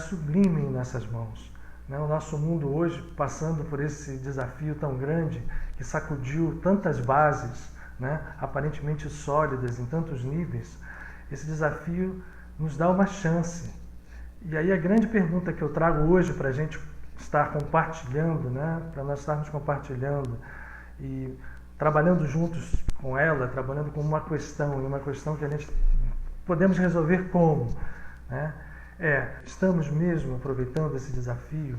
sublime em nossas mãos. Né? O nosso mundo hoje, passando por esse desafio tão grande, que sacudiu tantas bases, né, aparentemente sólidas em tantos níveis, esse desafio nos dá uma chance. E aí a grande pergunta que eu trago hoje para a gente estar compartilhando, né, para nós estarmos compartilhando e trabalhando juntos com ela, trabalhando com uma questão, e uma questão que a gente podemos resolver como? Né? Estamos mesmo aproveitando esse desafio?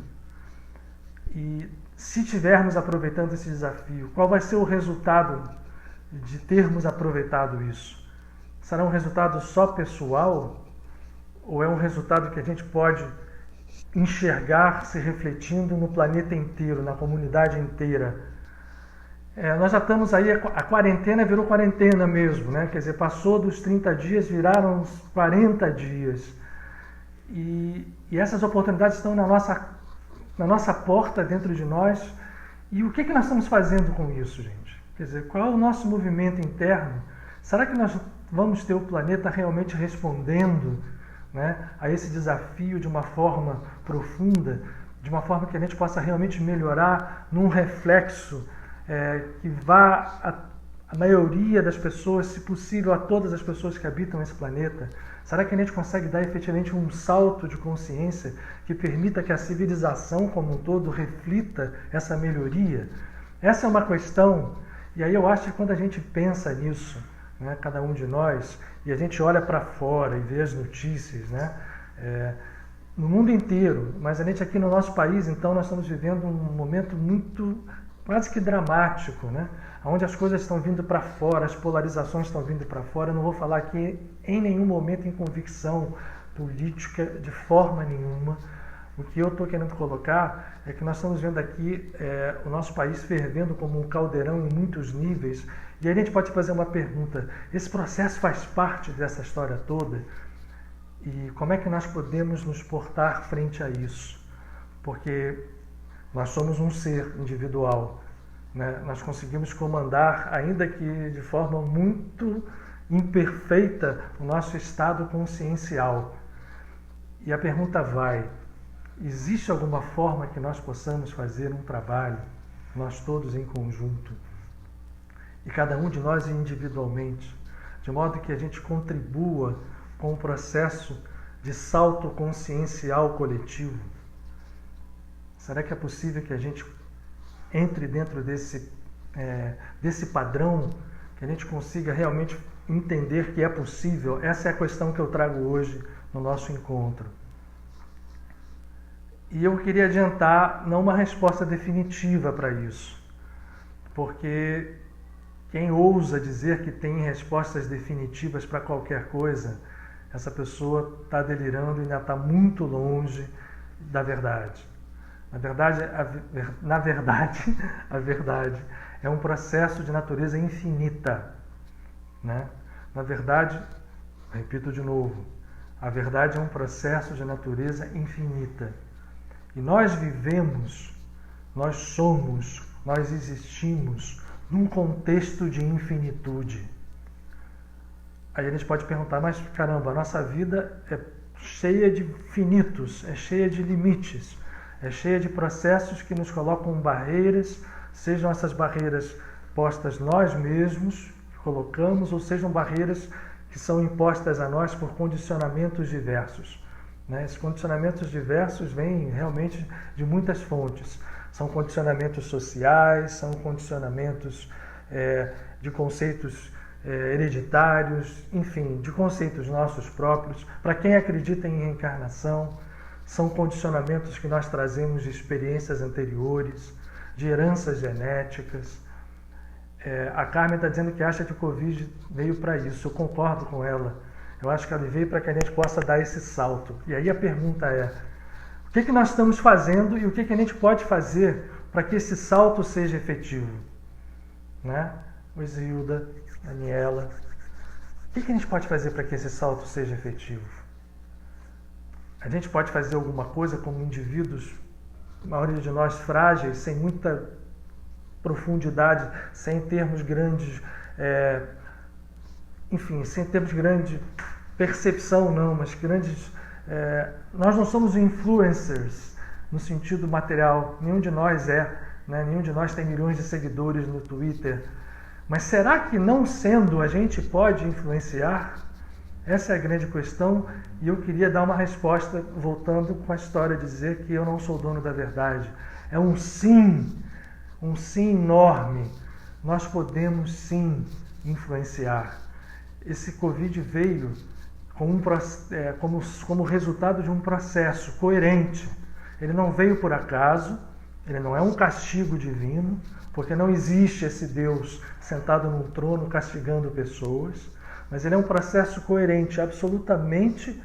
E se estivermos aproveitando esse desafio, qual vai ser o resultado de termos aproveitado isso? Será um resultado só pessoal? Ou é um resultado que a gente pode enxergar se refletindo no planeta inteiro, na comunidade inteira? Nós já estamos aí, a quarentena virou quarentena mesmo, né? Quer dizer, passou dos 30 dias, viraram uns 40 dias. E essas oportunidades estão na nossa porta, dentro de nós. E o que nós estamos fazendo com isso, gente? Quer dizer, qual é o nosso movimento interno? Será que nós vamos ter o planeta realmente respondendo, né, a esse desafio de uma forma profunda, de uma forma que a gente possa realmente melhorar num reflexo que vá a maioria das pessoas, se possível, a todas as pessoas que habitam esse planeta? Será que a gente consegue dar efetivamente um salto de consciência que permita que a civilização como um todo reflita essa melhoria? Essa é uma questão, e aí eu acho que quando a gente pensa nisso, né, cada um de nós, e a gente olha para fora e vê as notícias, né, no mundo inteiro, mas a gente aqui no nosso país, então, nós estamos vivendo um momento muito, quase que dramático, né, onde as coisas estão vindo para fora, as polarizações estão vindo para fora. Eu não vou falar aqui em nenhum momento em convicção política, de forma nenhuma. O que eu estou querendo colocar é que nós estamos vendo aqui o nosso país fervendo como um caldeirão em muitos níveis. E aí a gente pode fazer uma pergunta: esse processo faz parte dessa história toda? E como é que nós podemos nos portar frente a isso? Porque nós somos um ser individual, né? Nós conseguimos comandar, ainda que de forma muito imperfeita, o nosso estado consciencial. E a pergunta vai: existe alguma forma que nós possamos fazer um trabalho, nós todos em conjunto, e cada um de nós individualmente, de modo que a gente contribua com o processo de salto consciencial coletivo? Será que é possível que a gente entre dentro desse padrão, que a gente consiga realmente entender que é possível? Essa é a questão que eu trago hoje no nosso encontro. E eu queria adiantar não uma resposta definitiva para isso, porque quem ousa dizer que tem respostas definitivas para qualquer coisa, essa pessoa está delirando e ainda está muito longe da verdade. Na verdade, a verdade é um processo de natureza infinita, né? Na verdade, repito de novo, a verdade é um processo de natureza infinita. E nós vivemos, nós somos, nós existimos num contexto de infinitude. Aí a gente pode perguntar: mas caramba, a nossa vida é cheia de finitos, é cheia de limites, é cheia de processos que nos colocam barreiras, sejam essas barreiras postas nós mesmos, que colocamos, ou sejam barreiras que são impostas a nós por condicionamentos diversos. Né? Esses condicionamentos diversos vêm realmente de muitas fontes. São condicionamentos sociais, são condicionamentos de conceitos hereditários, enfim, de conceitos nossos próprios. Para quem acredita em reencarnação, são condicionamentos que nós trazemos de experiências anteriores, de heranças genéticas. A Carmen está dizendo que acha que o Covid veio para isso. Eu concordo com ela. Eu acho que ela veio para que a gente possa dar esse salto. E aí a pergunta é: o que nós estamos fazendo e o que a gente pode fazer para que esse salto seja efetivo? Né? Isilda, Daniela, o que a gente pode fazer para que esse salto seja efetivo? A gente pode fazer alguma coisa como indivíduos, a maioria de nós frágeis, sem muita profundidade, sem termos grandes, enfim, sem termos grande percepção não, mas grandes Nós não somos influencers no sentido material, nenhum de nós é, né? Nenhum de nós tem milhões de seguidores no Twitter. Mas será que não sendo a gente pode influenciar? Essa é a grande questão e eu queria dar uma resposta voltando com a história de dizer que eu não sou dono da verdade. É um sim enorme. Nós podemos sim influenciar. Esse Covid veio como resultado de um processo coerente. Ele não veio por acaso, ele não é um castigo divino, porque não existe esse Deus sentado num trono castigando pessoas, mas ele é um processo coerente, absolutamente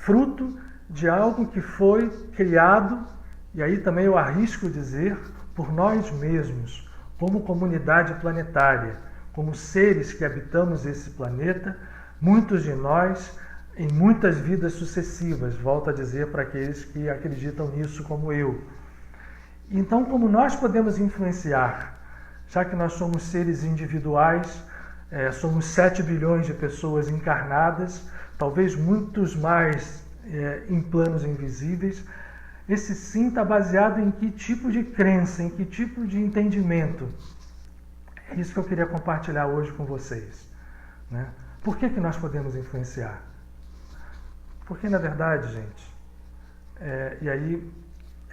fruto de algo que foi criado, e aí também eu arrisco dizer, por nós mesmos, como comunidade planetária, como seres que habitamos esse planeta, muitos de nós em muitas vidas sucessivas, volto a dizer para aqueles que acreditam nisso como eu. Então, como nós podemos influenciar, já que nós somos seres individuais, somos 7 bilhões de pessoas encarnadas, talvez muitos mais em planos invisíveis, esse sim está baseado em que tipo de crença, em que tipo de entendimento? É isso que eu queria compartilhar hoje com vocês, né? Por que nós podemos influenciar? Porque, na verdade, gente, e aí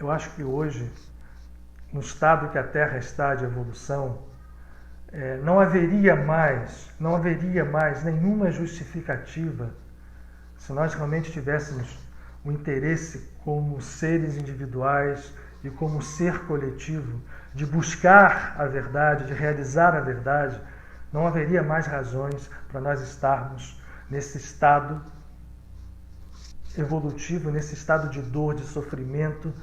eu acho que hoje, no estado que a Terra está de evolução, não haveria mais nenhuma justificativa se nós realmente tivéssemos o interesse como seres individuais e como ser coletivo de buscar a verdade, de realizar a verdade, não haveria mais razões para nós estarmos nesse estado evolutivo, nesse estado de dor, de sofrimento,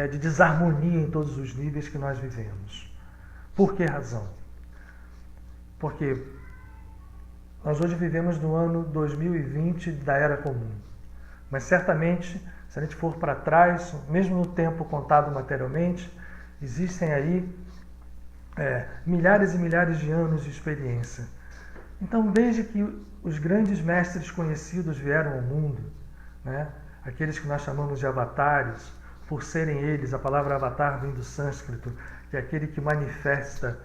de desarmonia em todos os níveis que nós vivemos. Por que razão? Porque nós hoje vivemos no ano 2020 da Era Comum. Mas certamente, se a gente for para trás, mesmo no tempo contado materialmente, existem aí milhares e milhares de anos de experiência. Então, desde que os grandes mestres conhecidos vieram ao mundo, né, aqueles que nós chamamos de avatares, por serem eles, a palavra avatar vem do sânscrito, que é aquele que manifesta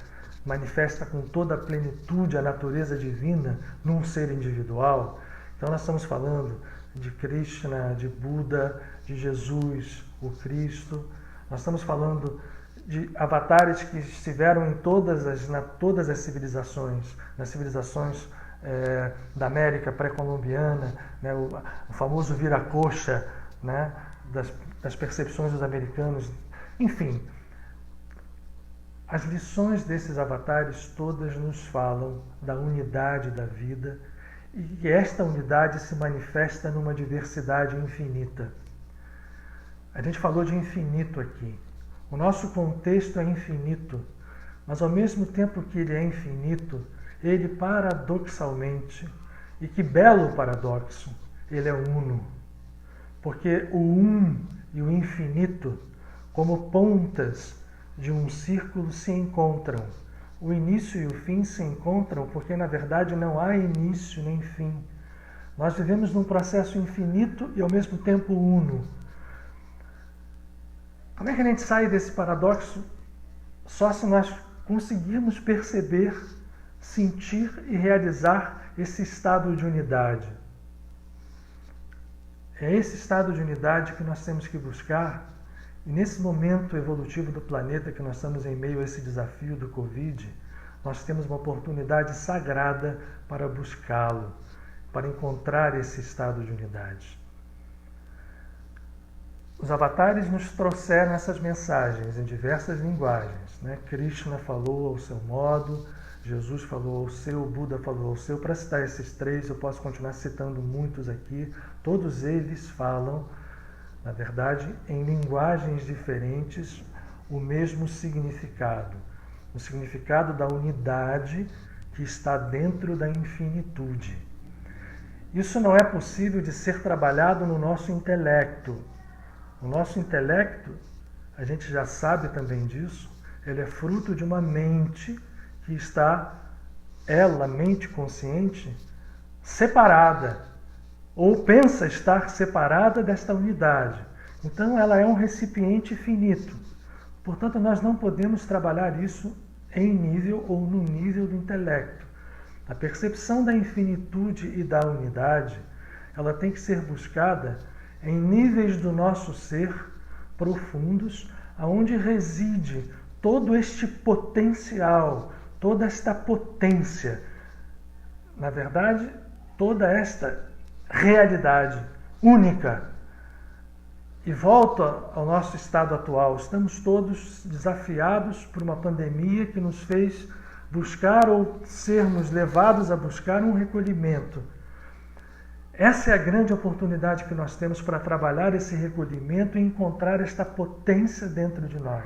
com toda a plenitude a natureza divina num ser individual. Então nós estamos falando de Krishna, de Buda, de Jesus, o Cristo. Nós estamos falando de avatares que estiveram em todas as civilizações, nas civilizações da América pré-colombiana, né, o famoso vira-coxa, né, das percepções dos americanos. Enfim, as lições desses avatares todas nos falam da unidade da vida e que esta unidade se manifesta numa diversidade infinita. A gente falou de infinito aqui. O nosso contexto é infinito, mas ao mesmo tempo que ele é infinito, ele paradoxalmente, e que belo paradoxo, ele é uno. Porque o e o infinito, como pontas de um círculo, se encontram. O início e o fim se encontram porque, na verdade, não há início nem fim. Nós vivemos num processo infinito e, ao mesmo tempo, uno. Como é que a gente sai desse paradoxo? Só se nós conseguirmos perceber, sentir e realizar esse estado de unidade. É esse estado de unidade que nós temos que buscar. E nesse momento evolutivo do planeta que nós estamos em meio a esse desafio do Covid, nós temos uma oportunidade sagrada para buscá-lo, para encontrar esse estado de unidade. Os avatares nos trouxeram essas mensagens em diversas linguagens, né? Krishna falou ao seu modo, Jesus falou ao seu, Buda falou ao seu. Para citar esses três, eu posso continuar citando muitos aqui. Todos eles falam, na verdade, em linguagens diferentes, o mesmo significado. O significado da unidade que está dentro da infinitude. Isso não é possível de ser trabalhado no nosso intelecto. O nosso intelecto, a gente já sabe também disso, ele é fruto de uma mente que está, ela, mente consciente, separada ou pensa estar separada desta unidade. Então ela é um recipiente finito. Portanto, nós não podemos trabalhar isso em nível ou no nível do intelecto. A percepção da infinitude e da unidade, ela tem que ser buscada em níveis do nosso ser profundos, aonde reside todo este potencial, toda esta potência, na verdade, toda esta realidade única. E volto ao nosso estado atual. Estamos todos desafiados por uma pandemia que nos fez buscar ou sermos levados a buscar um recolhimento. Essa é a grande oportunidade que nós temos para trabalhar esse recolhimento e encontrar esta potência dentro de nós.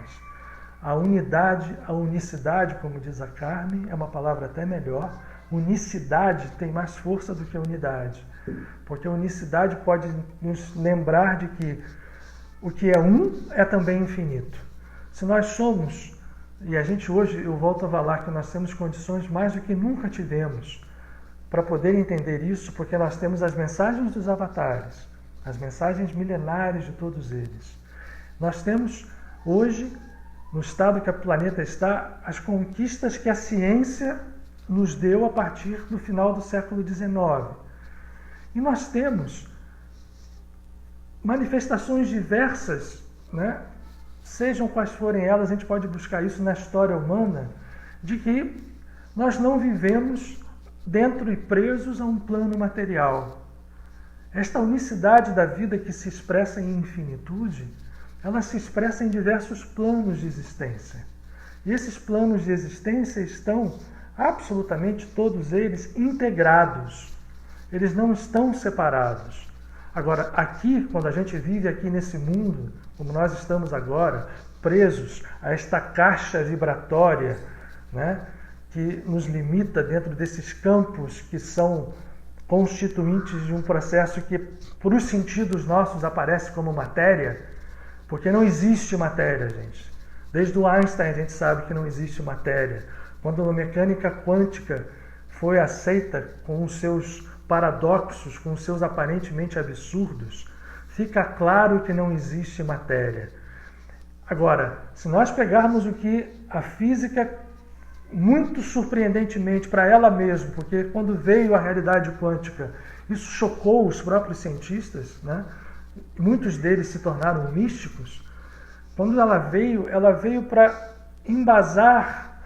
A unidade, a unicidade, como diz a Carmen, é uma palavra até melhor. Unicidade tem mais força do que a unidade, porque a unicidade pode nos lembrar de que o que é um é também infinito. Se nós somos, e a gente hoje, eu volto a falar que nós temos condições mais do que nunca tivemos para poder entender isso, porque nós temos as mensagens dos avatares, as mensagens milenares de todos eles. Nós temos hoje, no estado que o planeta está, as conquistas que a ciência nos deu a partir do final do século XIX. E nós temos manifestações diversas, né? Sejam quais forem elas, a gente pode buscar isso na história humana, de que nós não vivemos dentro e presos a um plano material. Esta unicidade da vida que se expressa em infinitude, ela se expressa em diversos planos de existência. E esses planos de existência estão absolutamente todos eles integrados. Eles não estão separados. Agora, aqui, quando a gente vive aqui nesse mundo, como nós estamos agora, presos a esta caixa vibratória, né, que nos limita dentro desses campos que são constituintes de um processo que, para os sentidos nossos, aparece como matéria, porque não existe matéria, gente. Desde o Einstein a gente sabe que não existe matéria. Quando a mecânica quântica foi aceita com os seus paradoxos, com os seus aparentemente absurdos, fica claro que não existe matéria. Agora, se nós pegarmos o que a física, muito surpreendentemente para ela mesma, porque quando veio a realidade quântica, isso chocou os próprios cientistas, né? Muitos deles se tornaram místicos. Quando ela veio para embasar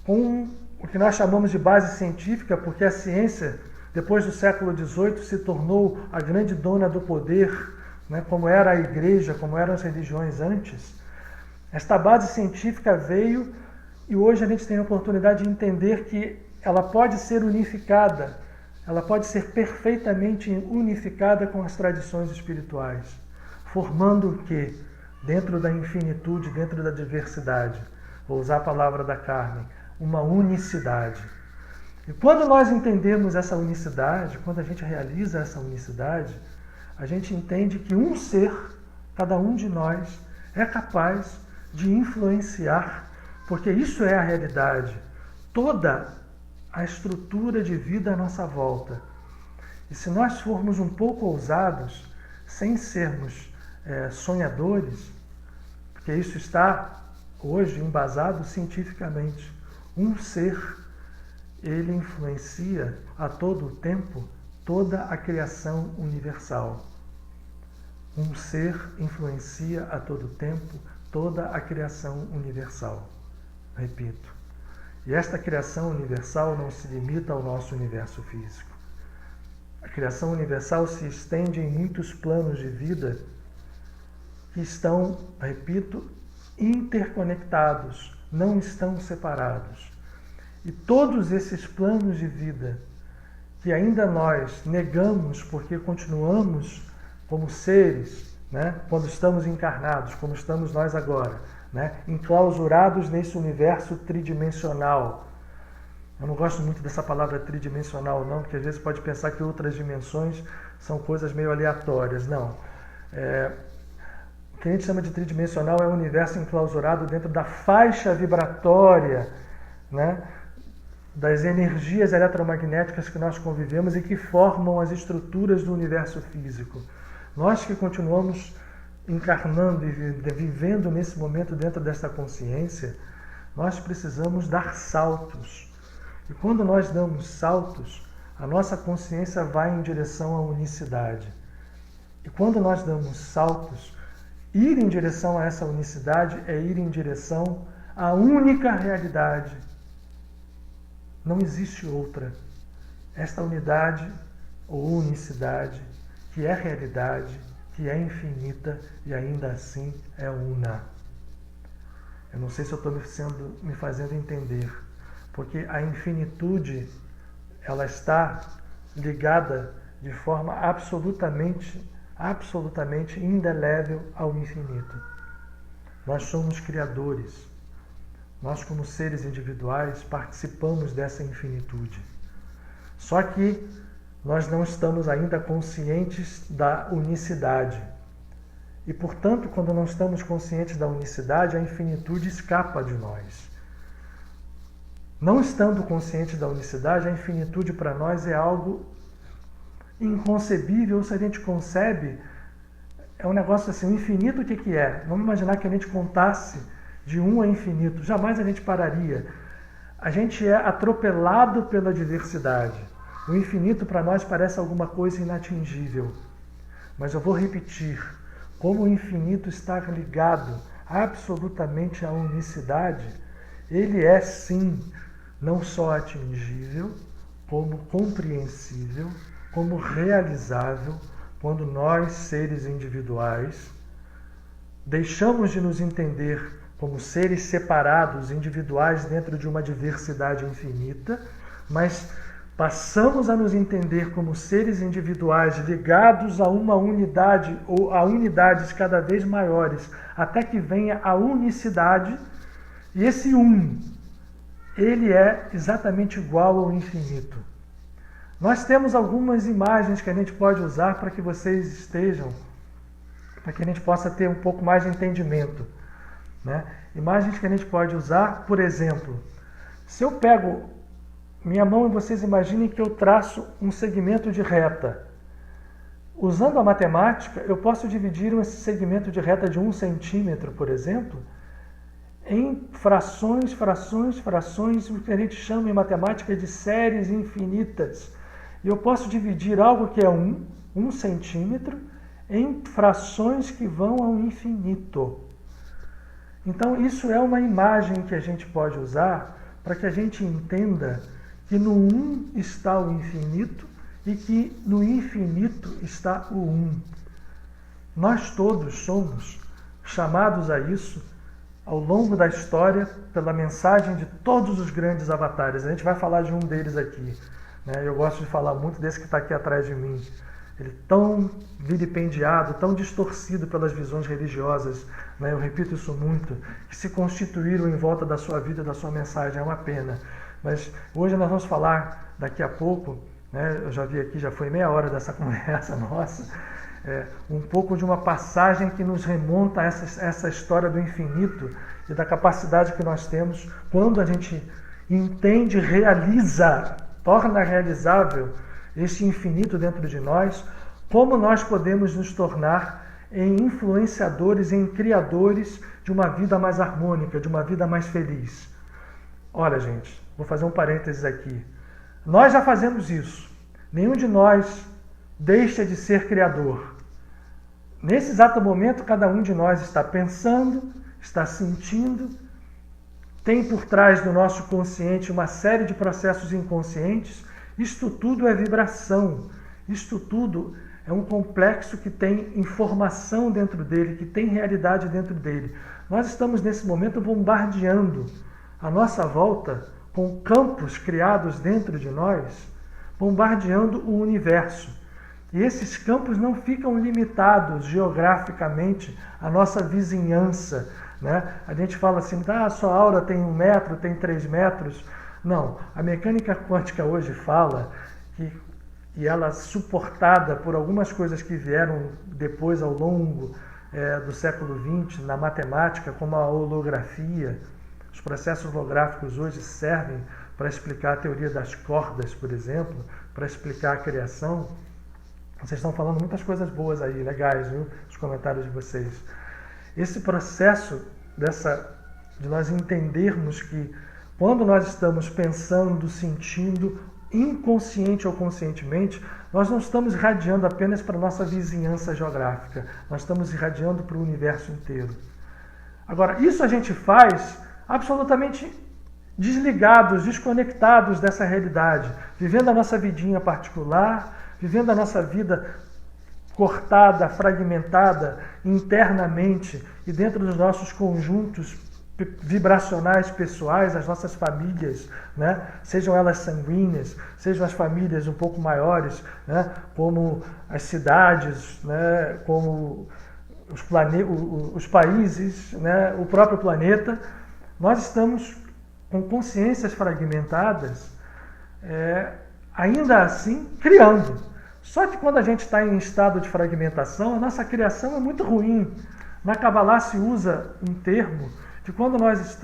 com o que nós chamamos de base científica, porque a ciência, depois do século XVIII, se tornou a grande dona do poder, né, como era a igreja, como eram as religiões antes. Esta base científica veio e hoje a gente tem a oportunidade de entender que ela pode ser unificada, ela pode ser perfeitamente unificada com as tradições espirituais, formando o quê? Dentro da infinitude, dentro da diversidade. Vou usar a palavra da Carmen, uma unicidade. E quando nós entendemos essa unicidade, quando a gente realiza essa unicidade, a gente entende que um ser, cada um de nós, é capaz de influenciar, porque isso é a realidade, toda a estrutura de vida à nossa volta. E se nós formos um pouco ousados, sem sermos sonhadores, porque isso está hoje embasado cientificamente, um ser, ele influencia a todo o tempo toda a criação universal. Um ser influencia a todo o tempo toda a criação universal. Repito. E esta criação universal não se limita ao nosso universo físico. A criação universal se estende em muitos planos de vida que estão, repito, interconectados, não estão separados. E todos esses planos de vida que ainda nós negamos porque continuamos como seres, né, quando estamos encarnados, como estamos nós agora, né, enclausurados nesse universo tridimensional. Eu não gosto muito dessa palavra tridimensional, não, porque às vezes pode pensar que outras dimensões são coisas meio aleatórias. Não. O que a gente chama de tridimensional é o universo enclausurado dentro da faixa vibratória, né, das energias eletromagnéticas que nós convivemos e que formam as estruturas do universo físico. Nós que continuamos encarnando e vivendo nesse momento dentro desta consciência, nós precisamos dar saltos. E quando nós damos saltos, a nossa consciência vai em direção à unicidade. E quando nós damos saltos, ir em direção a essa unicidade é ir em direção à única realidade. Não existe outra. Esta unidade ou unicidade, que é realidade, que é infinita e ainda assim é una. Eu não sei se eu estou me fazendo entender, porque a infinitude ela está ligada de forma absolutamente indelével ao infinito. Nós somos criadores. Nós, como seres individuais, participamos dessa infinitude. Só que nós não estamos ainda conscientes da unicidade. E, portanto, quando não estamos conscientes da unicidade, a infinitude escapa de nós. Não estando conscientes da unicidade, a infinitude para nós é algo inconcebível. Se a gente concebe, é um negócio assim, o infinito o que é? Vamos imaginar que a gente contasse de 1 a infinito, jamais a gente pararia. A gente é atropelado pela diversidade. O infinito para nós parece alguma coisa inatingível. Mas eu vou repetir, como o infinito está ligado absolutamente à unicidade, ele é sim, não só atingível, como compreensível, como realizável, quando nós, seres individuais, deixamos de nos entender como seres separados, individuais dentro de uma diversidade infinita, mas passamos a nos entender como seres individuais ligados a uma unidade ou a unidades cada vez maiores, até que venha a unicidade, e esse ele é exatamente igual ao infinito. Nós temos algumas imagens que a gente pode usar para que vocês estejam, para que a gente possa ter um pouco mais de entendimento. Né? Imagens que a gente pode usar, por exemplo, se eu pego minha mão e vocês imaginem que eu traço um segmento de reta. Usando a matemática, eu posso dividir esse segmento de reta de 1 centímetro, por exemplo, em frações, o que a gente chama em matemática de séries infinitas. E eu posso dividir algo que é 1 centímetro, em frações que vão ao infinito. Então, isso é uma imagem que a gente pode usar para que a gente entenda que no 1 está o infinito e que no infinito está o 1. Nós todos somos chamados a isso ao longo da história pela mensagem de todos os grandes avatares. A gente vai falar de um deles aqui. Né? Eu gosto de falar muito desse que está aqui atrás de mim. Ele tão vilipendiado, tão distorcido pelas visões religiosas, né? Eu repito isso muito, que se constituíram em volta da sua vida e da sua mensagem. É uma pena. Mas hoje nós vamos falar, daqui a pouco, né? Eu já vi aqui, já foi meia hora dessa conversa nossa, um pouco de uma passagem que nos remonta a essa história do infinito e da capacidade que nós temos quando a gente entende, realiza, torna realizável esse infinito dentro de nós, como nós podemos nos tornar em influenciadores, em criadores de uma vida mais harmônica, de uma vida mais feliz. Olha, gente, vou fazer um parênteses aqui. Nós já fazemos isso. Nenhum de nós deixa de ser criador. Nesse exato momento, cada um de nós está pensando, está sentindo, tem por trás do nosso consciente uma série de processos inconscientes. Isto tudo é vibração. Isto tudo é um complexo que tem informação dentro dele, que tem realidade dentro dele. Nós estamos, nesse momento, bombardeando a nossa volta com campos criados dentro de nós, bombardeando o universo. E esses campos não ficam limitados geograficamente à nossa vizinhança. Né? A gente fala assim, a sua aura tem 1 metro, tem 3 metros. Não, a mecânica quântica hoje fala que, e ela suportada por algumas coisas que vieram depois ao longo do século XX, na matemática, como a holografia. Os processos holográficos hoje servem para explicar a teoria das cordas, por exemplo, para explicar a criação. Vocês estão falando muitas coisas boas aí, legais, viu? Os comentários de vocês. Esse processo de nós entendermos que quando nós estamos pensando, sentindo, inconsciente ou conscientemente, nós não estamos irradiando apenas para a nossa vizinhança geográfica, nós estamos irradiando para o universo inteiro. Agora, isso a gente faz absolutamente desligados, desconectados dessa realidade, vivendo a nossa vidinha particular, vivendo a nossa vida cortada, fragmentada internamente e dentro dos nossos conjuntos vibracionais pessoais, as nossas famílias, né? Sejam elas sanguíneas, sejam as famílias um pouco maiores, né? Como as cidades, né? Como os países, né? O próprio planeta. Nós estamos com consciências fragmentadas, ainda assim criando. Só que quando a gente está em estado de fragmentação, a nossa criação é muito ruim. Na Kabbalah se usa um termo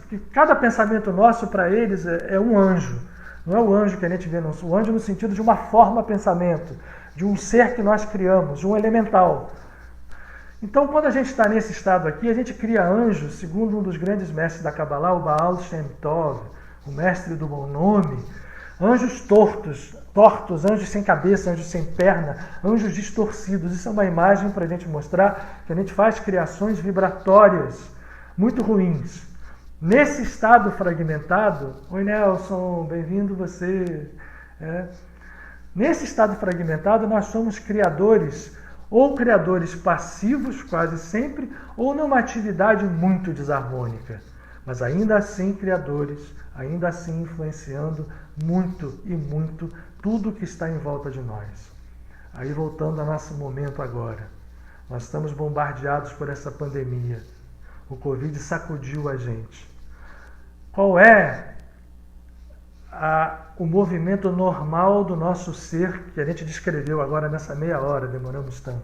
que cada pensamento nosso para eles é um anjo. Não é o anjo que a gente vê, não. O anjo no sentido de uma forma pensamento, de um ser que nós criamos, de um elemental. Então, quando a gente está nesse estado aqui, a gente cria anjos, segundo um dos grandes mestres da Kabbalah, o Baal Shem Tov, o mestre do bom nome, anjos tortos, anjos sem cabeça, anjos sem perna, anjos distorcidos. Isso é uma imagem para a gente mostrar que a gente faz criações vibratórias muito ruins. Nesse estado fragmentado, oi Nelson, bem-vindo você. Nesse estado fragmentado, nós somos criadores, ou criadores passivos, quase sempre, ou numa atividade muito desarmônica. Mas ainda assim criadores, ainda assim influenciando muito e muito tudo que está em volta de nós. Aí voltando ao nosso momento agora. Nós estamos bombardeados por essa pandemia. O Covid sacudiu a gente. Qual é o movimento normal do nosso ser, que a gente descreveu agora nessa meia hora, demoramos tanto?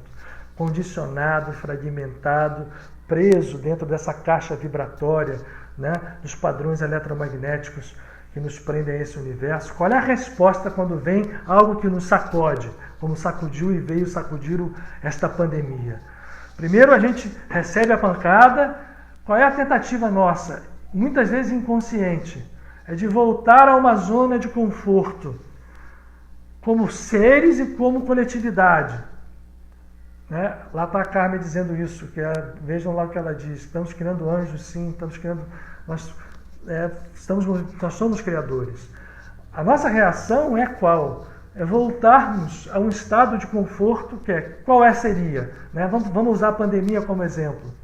Condicionado, fragmentado, preso dentro dessa caixa vibratória, né, dos padrões eletromagnéticos que nos prendem a esse universo. Qual é a resposta quando vem algo que nos sacode, como sacudiu e veio sacudir esta pandemia? Primeiro a gente recebe a pancada. Qual é a tentativa nossa? Muitas vezes inconsciente. É de voltar a uma zona de conforto, como seres e como coletividade. Né? Lá está a Carmen dizendo isso, vejam lá o que ela diz. Estamos criando anjos, sim, nós somos criadores. A nossa reação é qual? É voltarmos a um estado de conforto, qual seria? Né? Vamos usar a pandemia como exemplo.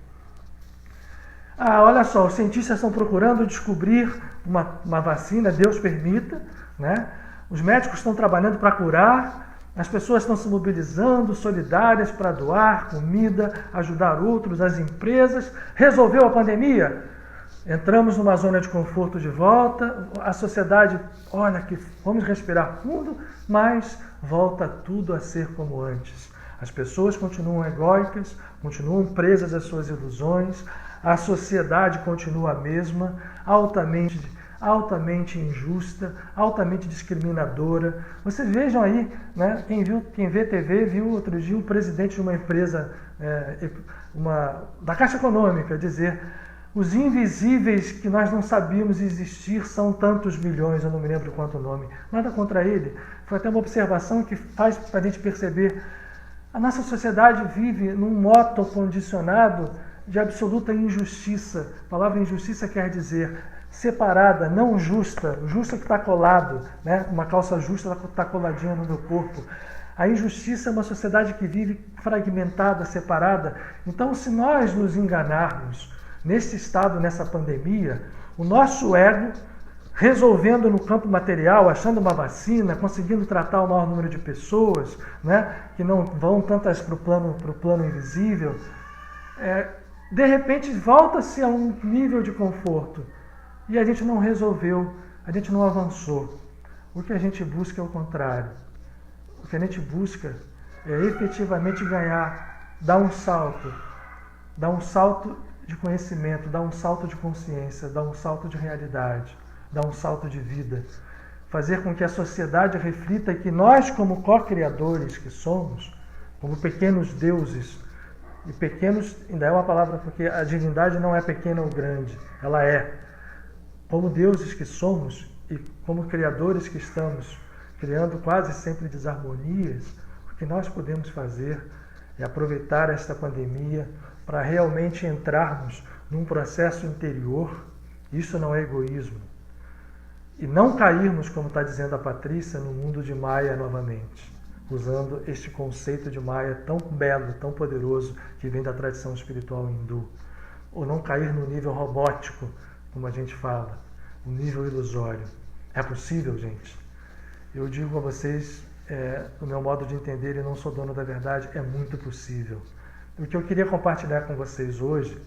Olha só, os cientistas estão procurando descobrir uma vacina, Deus permita, né? Os médicos estão trabalhando para curar, as pessoas estão se mobilizando, solidárias para doar comida, ajudar outros, as empresas. Resolveu a pandemia? Entramos numa zona de conforto de volta, a sociedade, olha que vamos respirar fundo, mas volta tudo a ser como antes. As pessoas continuam egóicas, continuam presas às suas ilusões, a sociedade continua a mesma, altamente injusta, altamente discriminadora. Vocês vejam aí, né, quem vê TV viu outro dia o presidente de uma empresa da Caixa Econômica dizer: os invisíveis que nós não sabíamos existir são tantos milhões, eu não me lembro quanto o nome. Nada contra ele. Foi até uma observação que faz para a gente perceber. A nossa sociedade vive num moto condicionado de absoluta injustiça. A palavra injustiça quer dizer separada, não justa. Justa que está colado, né? Uma calça justa está coladinha no meu corpo. A injustiça é uma sociedade que vive fragmentada, separada. Então, se nós nos enganarmos nesse estado, nessa pandemia, o nosso ego, resolvendo no campo material, achando uma vacina, conseguindo tratar o maior número de pessoas, né, que não vão tantas para o plano invisível, de repente volta-se a um nível de conforto. E a gente não resolveu, a gente não avançou. O que a gente busca é o contrário. O que a gente busca é efetivamente ganhar, dar um salto de conhecimento, dar um salto de consciência, dar um salto de realidade, dar um salto de vida. fazer com que a sociedade reflita que nós, como co-criadores que somos, como pequenos deuses, e pequenos ainda é uma palavra porque a divindade não é pequena ou grande, ela é. Como deuses que somos e como criadores que estamos, criando quase sempre desarmonias, o que nós podemos fazer é aproveitar esta pandemia para realmente entrarmos num processo interior. Isso não é egoísmo. E não cairmos, como está dizendo a Patrícia, no mundo de Maya novamente, usando este conceito de Maya tão belo, tão poderoso, que vem da tradição espiritual hindu. Ou não cair no nível robótico, como a gente fala, o nível ilusório. É possível, gente? Eu digo a vocês, no meu modo de entender, e não sou dono da verdade, é muito possível. O que eu queria compartilhar com vocês hoje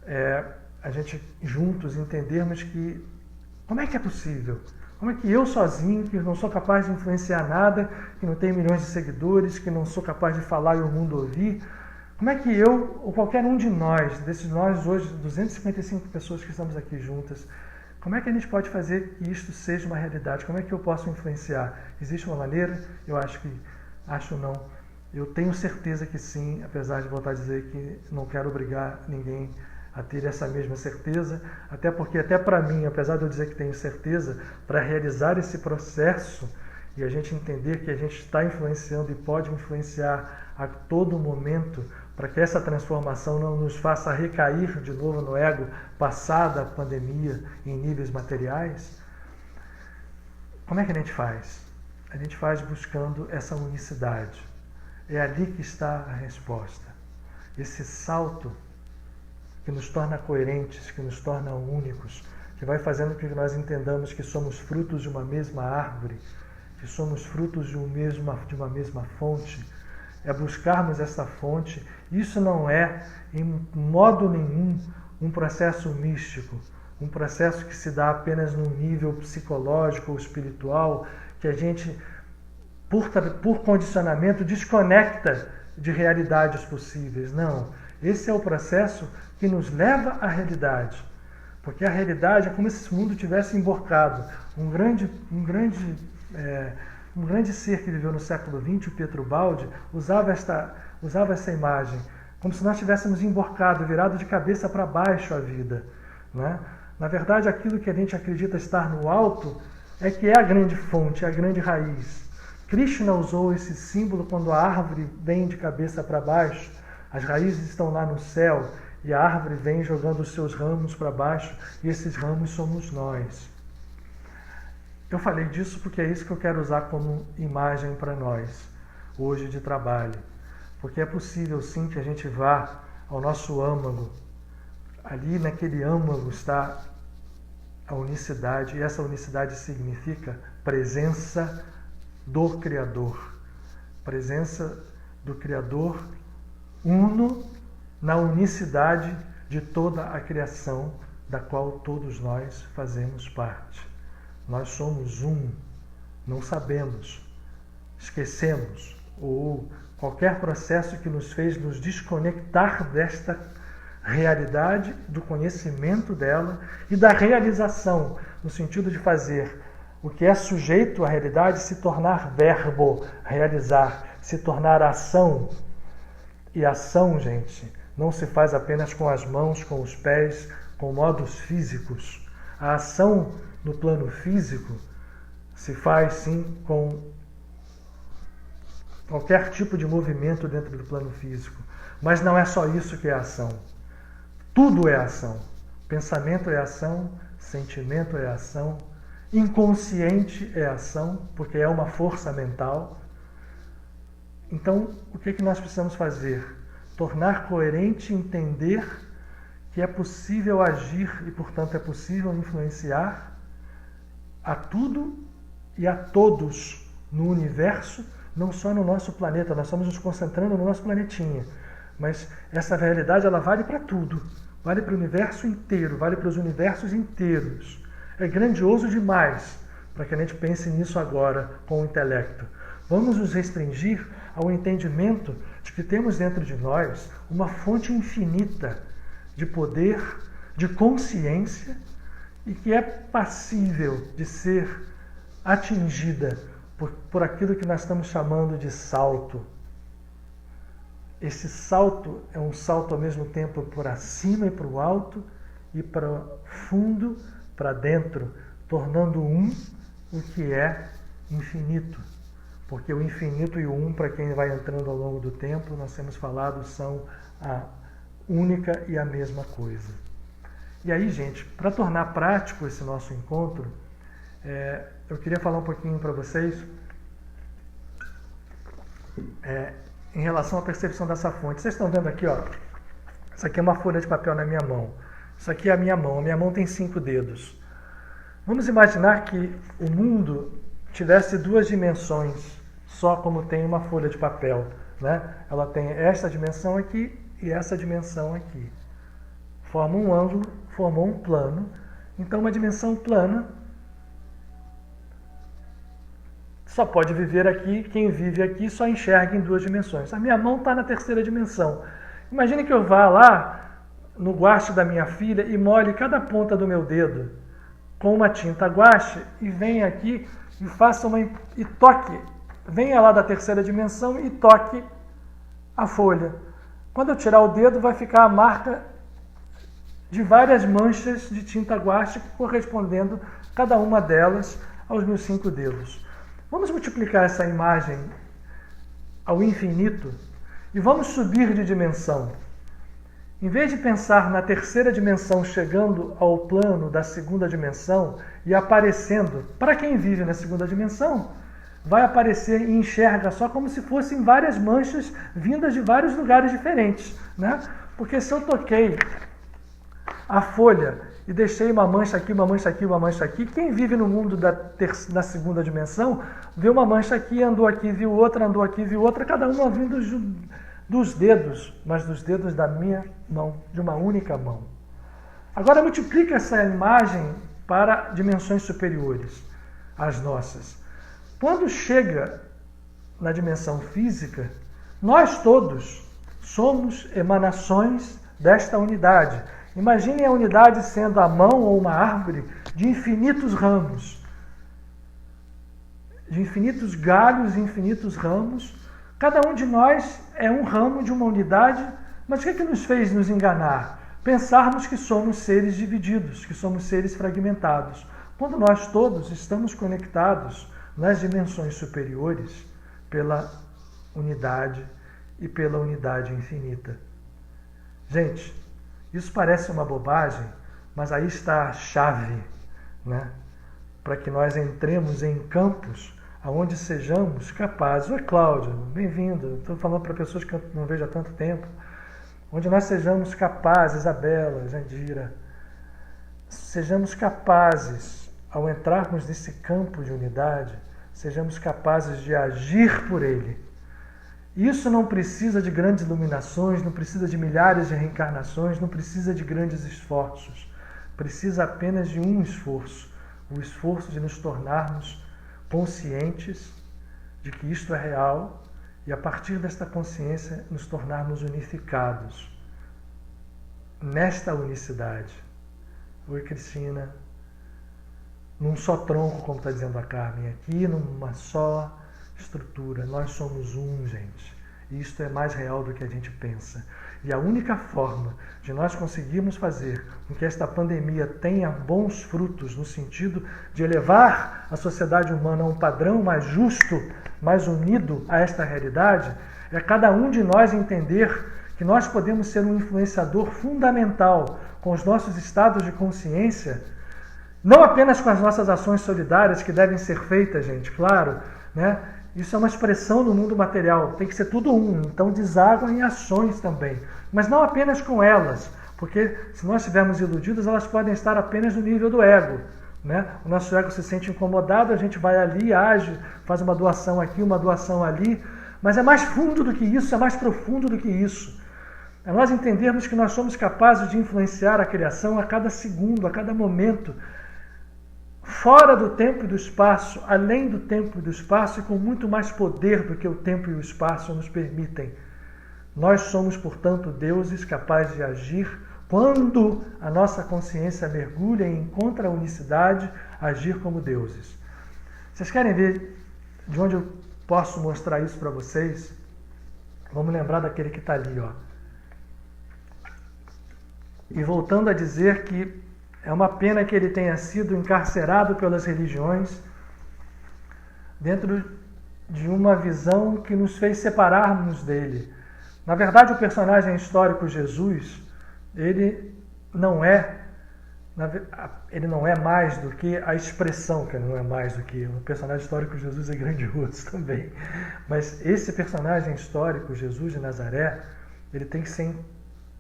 é a gente juntos entendermos que como é que é possível? Como é que eu sozinho, que não sou capaz de influenciar nada, que não tenho milhões de seguidores, que não sou capaz de falar e o mundo ouvir, como é que eu, ou qualquer um de nós, desses nós hoje, 255 pessoas que estamos aqui juntas, como é que a gente pode fazer que isto seja uma realidade? Como é que eu posso influenciar? Existe uma maneira? Eu acho não. Eu tenho certeza que sim, apesar de voltar a dizer que não quero obrigar ninguém a ter essa mesma certeza, até porque, até para mim, apesar de eu dizer que tenho certeza, para realizar esse processo e a gente entender que a gente está influenciando e pode influenciar a todo momento, para que essa transformação não nos faça recair de novo no ego passada a pandemia em níveis materiais, como é que a gente faz? A gente faz buscando essa unicidade. É ali que está a resposta. Esse salto que nos torna coerentes, que nos torna únicos, que vai fazendo com que nós entendamos que somos frutos de uma mesma árvore, que somos frutos de uma mesma fonte, é buscarmos essa fonte. Isso não é, em modo nenhum, um processo místico, um processo que se dá apenas num nível psicológico ou espiritual, que a gente, por condicionamento, desconecta de realidades possíveis. Não, esse é o processo que nos leva à realidade. Porque a realidade é como se esse mundo tivesse emborcado. Um grande ser que viveu no século XX, o Pietro Baldi, usava essa imagem, como se nós estivéssemos emborcado, virado de cabeça para baixo a vida. Né? Na verdade, aquilo que a gente acredita estar no alto é que é a grande fonte, é a grande raiz. Krishna usou esse símbolo quando a árvore vem de cabeça para baixo, as raízes estão lá no céu, e a árvore vem jogando os seus ramos para baixo, e esses ramos somos nós. Eu falei disso porque é isso que eu quero usar como imagem para nós, hoje de trabalho. Porque é possível sim que a gente vá ao nosso âmago. Ali naquele âmago está a unicidade, e essa unicidade significa presença do Criador. Presença do Criador uno na unicidade de toda a criação da qual todos nós fazemos parte. Nós somos um, não sabemos, esquecemos, ou qualquer processo que nos fez nos desconectar desta realidade, do conhecimento dela e da realização, no sentido de fazer o que é sujeito à realidade se tornar verbo, realizar, se tornar ação. E ação, gente, não se faz apenas com as mãos, com os pés, com modos físicos. A ação no plano físico se faz sim com qualquer tipo de movimento dentro do plano físico. Mas não é só isso que é ação. Tudo é ação. Pensamento é ação, sentimento é ação, inconsciente é ação, porque é uma força mental. Então, o que nós precisamos fazer? Tornar coerente, entender que é possível agir e, portanto, é possível influenciar a tudo e a todos no universo, não só no nosso planeta. Nós estamos nos concentrando no nosso planetinha, mas essa realidade ela vale para tudo, vale para o universo inteiro, vale para os universos inteiros. É grandioso demais para que a gente pense nisso agora com o intelecto. Vamos nos restringir ao entendimento de que temos dentro de nós uma fonte infinita de poder, de consciência, e que é passível de ser atingida por aquilo que nós estamos chamando de salto. Esse salto é um salto ao mesmo tempo para cima e para o alto e para o fundo, para dentro, tornando um o que é infinito. Porque o infinito e o um, para quem vai entrando ao longo do tempo, nós temos falado, são a única e a mesma coisa. E aí, gente, para tornar prático esse nosso encontro, eu queria falar um pouquinho para vocês em relação à percepção dessa fonte. Vocês estão vendo aqui, ó, isso aqui é uma folha de papel na minha mão. Isso aqui é a minha mão tem 5 dedos. Vamos imaginar que o mundo tivesse 2 dimensões, só como tem uma folha de papel, né? Ela tem esta dimensão aqui e essa dimensão aqui. Forma um ângulo, formou um plano. Então, uma dimensão plana só pode viver aqui, quem vive aqui só enxerga em 2 dimensões. A minha mão está na 3ª dimensão. Imagine que eu vá lá no guache da minha filha e molhe cada ponta do meu dedo com uma tinta guache e venha aqui e faça e toque, venha lá da 3ª dimensão e toque a folha. Quando eu tirar o dedo, vai ficar a marca de várias manchas de tinta guache correspondendo cada uma delas aos meus 5 dedos. Vamos multiplicar essa imagem ao infinito e vamos subir de dimensão. Em vez de pensar na 3ª dimensão chegando ao plano da 2ª dimensão e aparecendo, para quem vive na 2ª dimensão, vai aparecer e enxerga só como se fossem várias manchas vindas de vários lugares diferentes, né? Porque se eu toquei a folha e deixei uma mancha aqui, uma mancha aqui, uma mancha aqui, quem vive no mundo da 2ª dimensão vê uma mancha aqui, andou aqui, viu outra, andou aqui, viu outra, cada uma vindo dos dedos, mas dos dedos da minha mão, de uma única mão. Agora multiplica essa imagem para dimensões superiores às nossas. Quando chega na dimensão física, nós todos somos emanações desta unidade. Imagine a unidade sendo a mão ou uma árvore de infinitos ramos, de infinitos galhos e infinitos ramos. Cada um de nós é um ramo de uma unidade, mas o que nos fez nos enganar? Pensarmos que somos seres divididos, que somos seres fragmentados, quando nós todos estamos conectados nas dimensões superiores pela unidade e pela unidade infinita. Gente, isso parece uma bobagem, mas aí está a chave, né? Para que nós entremos em campos onde sejamos capazes. Oi, Cláudia, bem-vindo. Estou falando para pessoas que eu não vejo há tanto tempo. Onde nós sejamos capazes, Isabela, Jandira, sejamos capazes, ao entrarmos nesse campo de unidade, sejamos capazes de agir por ele. Isso não precisa de grandes iluminações, não precisa de milhares de reencarnações, não precisa de grandes esforços. Precisa apenas de um esforço, o esforço de nos tornarmos conscientes de que isto é real e, a partir desta consciência, nos tornarmos unificados nesta unicidade. Oi, Cristina. Num só tronco, como está dizendo a Carmen aqui, numa só estrutura. Nós somos um, gente. E isto é mais real do que a gente pensa. E a única forma de nós conseguirmos fazer com que esta pandemia tenha bons frutos, no sentido de elevar a sociedade humana a um padrão mais justo, mais unido a esta realidade, é cada um de nós entender que nós podemos ser um influenciador fundamental com os nossos estados de consciência, não apenas com as nossas ações solidárias que devem ser feitas, gente, claro, né? Isso é uma expressão no mundo material, tem que ser tudo um, então deságua em ações também. Mas não apenas com elas, porque se nós estivermos iludidos, elas podem estar apenas no nível do ego, né? O nosso ego se sente incomodado, a gente vai ali, age, faz uma doação aqui, uma doação ali, mas é mais fundo do que isso, é mais profundo do que isso. É nós entendermos que nós somos capazes de influenciar a criação a cada segundo, a cada momento, fora do tempo e do espaço, além do tempo e do espaço, e com muito mais poder do que o tempo e o espaço nos permitem. Nós somos, portanto, deuses capazes de agir quando a nossa consciência mergulha e encontra a unicidade, agir como deuses. Vocês querem ver de onde eu posso mostrar isso para vocês? Vamos lembrar daquele que está ali, ó. E voltando a dizer que é uma pena que ele tenha sido encarcerado pelas religiões dentro de uma visão que nos fez separarmos dele. Na verdade, o personagem histórico Jesus, ele não é mais do que a expressão, que não é mais do que o personagem histórico Jesus é grandioso também. Mas esse personagem histórico, Jesus de Nazaré, ele tem que ser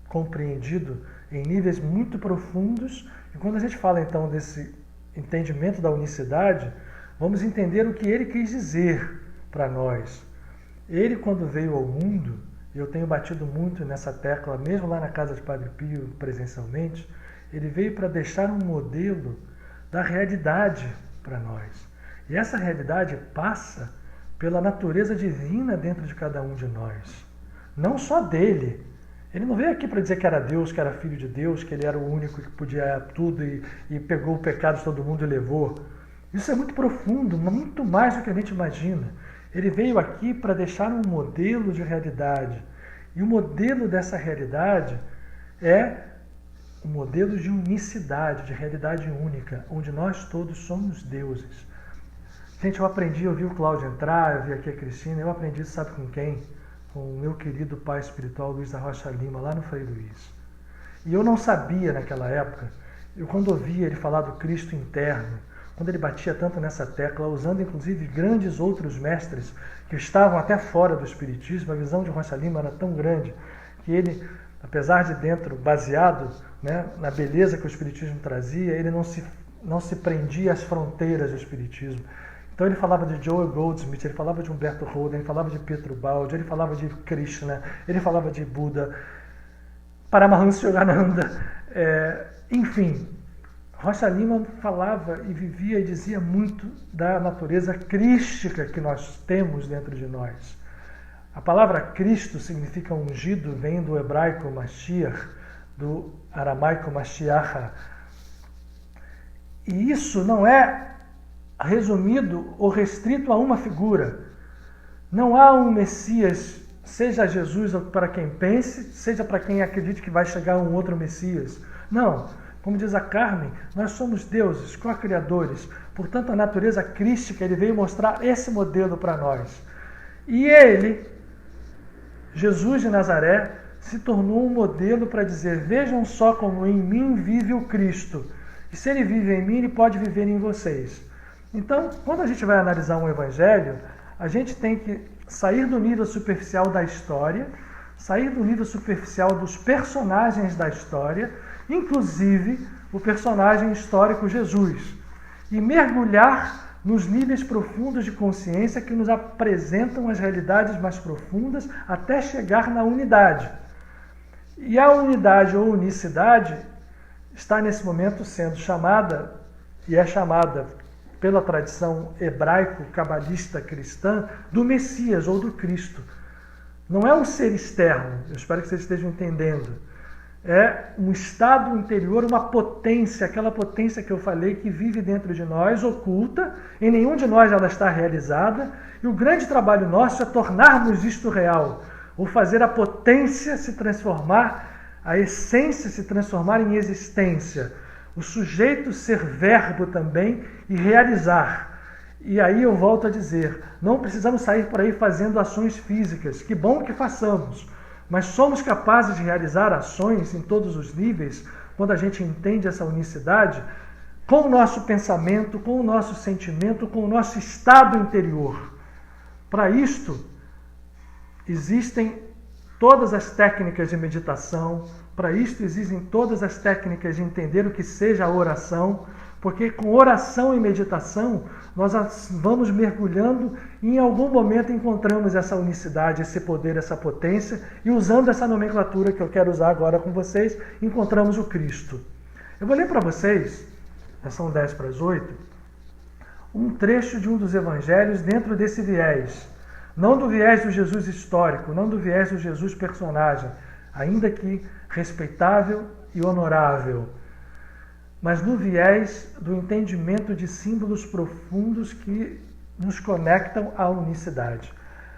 compreendido em níveis muito profundos. E quando a gente fala então desse entendimento da unicidade, vamos entender o que ele quis dizer para nós. Ele, quando veio ao mundo, eu tenho batido muito nessa tecla, mesmo lá na casa de Padre Pio, presencialmente, ele veio para deixar um modelo da realidade para nós. E essa realidade passa pela natureza divina dentro de cada um de nós. Não só dele. Ele não veio aqui para dizer que era Deus, que era filho de Deus, que ele era o único que podia tudo e pegou o pecado de todo mundo e levou. Isso é muito profundo, muito mais do que a gente imagina. Ele veio aqui para deixar um modelo de realidade. E o modelo dessa realidade é um modelo de unicidade, de realidade única, onde nós todos somos deuses. Gente, eu aprendi, eu vi o Cláudio entrar, eu vi aqui a Cristina, eu aprendi, sabe com quem? Com o meu querido pai espiritual Luiz da Rocha Lima, lá no Frei Luiz. E eu não sabia naquela época, quando ouvia ele falar do Cristo interno, quando ele batia tanto nessa tecla, usando inclusive grandes outros mestres que estavam até fora do Espiritismo, a visão de Rocha Lima era tão grande que ele, apesar de dentro, baseado, né, na beleza que o Espiritismo trazia, ele não se prendia às fronteiras do Espiritismo. Então ele falava de Joel Goldsmith, ele falava de Humberto Holden, ele falava de Pietro Baldi, ele falava de Krishna, ele falava de Buda, Paramahansa Yogananda, enfim. Rocha Lima falava e vivia e dizia muito da natureza crística que nós temos dentro de nós. A palavra Cristo significa ungido, vem do hebraico Mashiach, do aramaico Mashiach. E isso não é resumido ou restrito a uma figura. Não há um Messias, seja Jesus para quem pense, seja para quem acredite que vai chegar um outro Messias. Não. Como diz a Carmen, nós somos deuses, co-criadores. Portanto, a natureza crística, ele veio mostrar esse modelo para nós. E ele, Jesus de Nazaré, se tornou um modelo para dizer: vejam só como em mim vive o Cristo. E se ele vive em mim, ele pode viver em vocês. Então, quando a gente vai analisar um evangelho, a gente tem que sair do nível superficial da história, sair do nível superficial dos personagens da história, inclusive o personagem histórico Jesus, e mergulhar nos níveis profundos de consciência que nos apresentam as realidades mais profundas até chegar na unidade. E a unidade ou unicidade está nesse momento sendo chamada, e é chamada pela tradição hebraico-cabalista cristã, do Messias ou do Cristo. Não é um ser externo, eu espero que vocês estejam entendendo. É um estado interior, uma potência, aquela potência que eu falei que vive dentro de nós, oculta, em nenhum de nós ela está realizada, e o grande trabalho nosso é tornarmos isto real, ou fazer a potência se transformar, a essência se transformar em existência, o sujeito ser verbo também e realizar. E aí eu volto a dizer, não precisamos sair por aí fazendo ações físicas, que bom que façamos, mas somos capazes de realizar ações em todos os níveis, quando a gente entende essa unicidade, com o nosso pensamento, com o nosso sentimento, com o nosso estado interior. Para isto, existem todas as técnicas de meditação, para isto existem todas as técnicas de entender o que seja a oração, porque com oração e meditação nós vamos mergulhando e em algum momento encontramos essa unicidade, esse poder, essa potência, e usando essa nomenclatura que eu quero usar agora com vocês, encontramos o Cristo. Eu vou ler para vocês, já são 7:50, um trecho de um dos evangelhos dentro desse viés. Não do viés do Jesus histórico, não do viés do Jesus personagem, ainda que respeitável e honorável, mas no viés do entendimento de símbolos profundos que nos conectam à unicidade.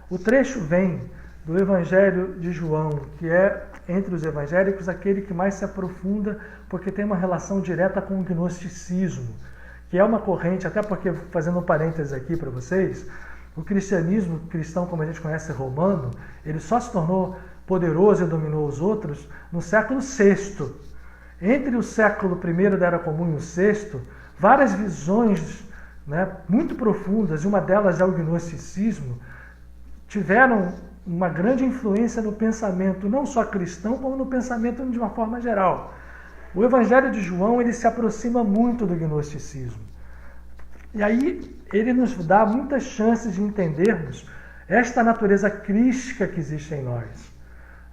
O trecho vem do Evangelho de João, que é, entre os evangélicos, aquele que mais se aprofunda, porque tem uma relação direta com o gnosticismo, que é uma corrente, até porque, fazendo um parênteses aqui para vocês, o cristianismo cristão, como a gente conhece, romano, ele só se tornou poderoso e dominou os outros no século VI. Entre o século I da Era Comum e o VI, várias visões, né, muito profundas, e uma delas é o gnosticismo, tiveram uma grande influência no pensamento, não só cristão, como no pensamento de uma forma geral. O Evangelho de João, ele se aproxima muito do gnosticismo. E aí ele nos dá muitas chances de entendermos esta natureza crística que existe em nós,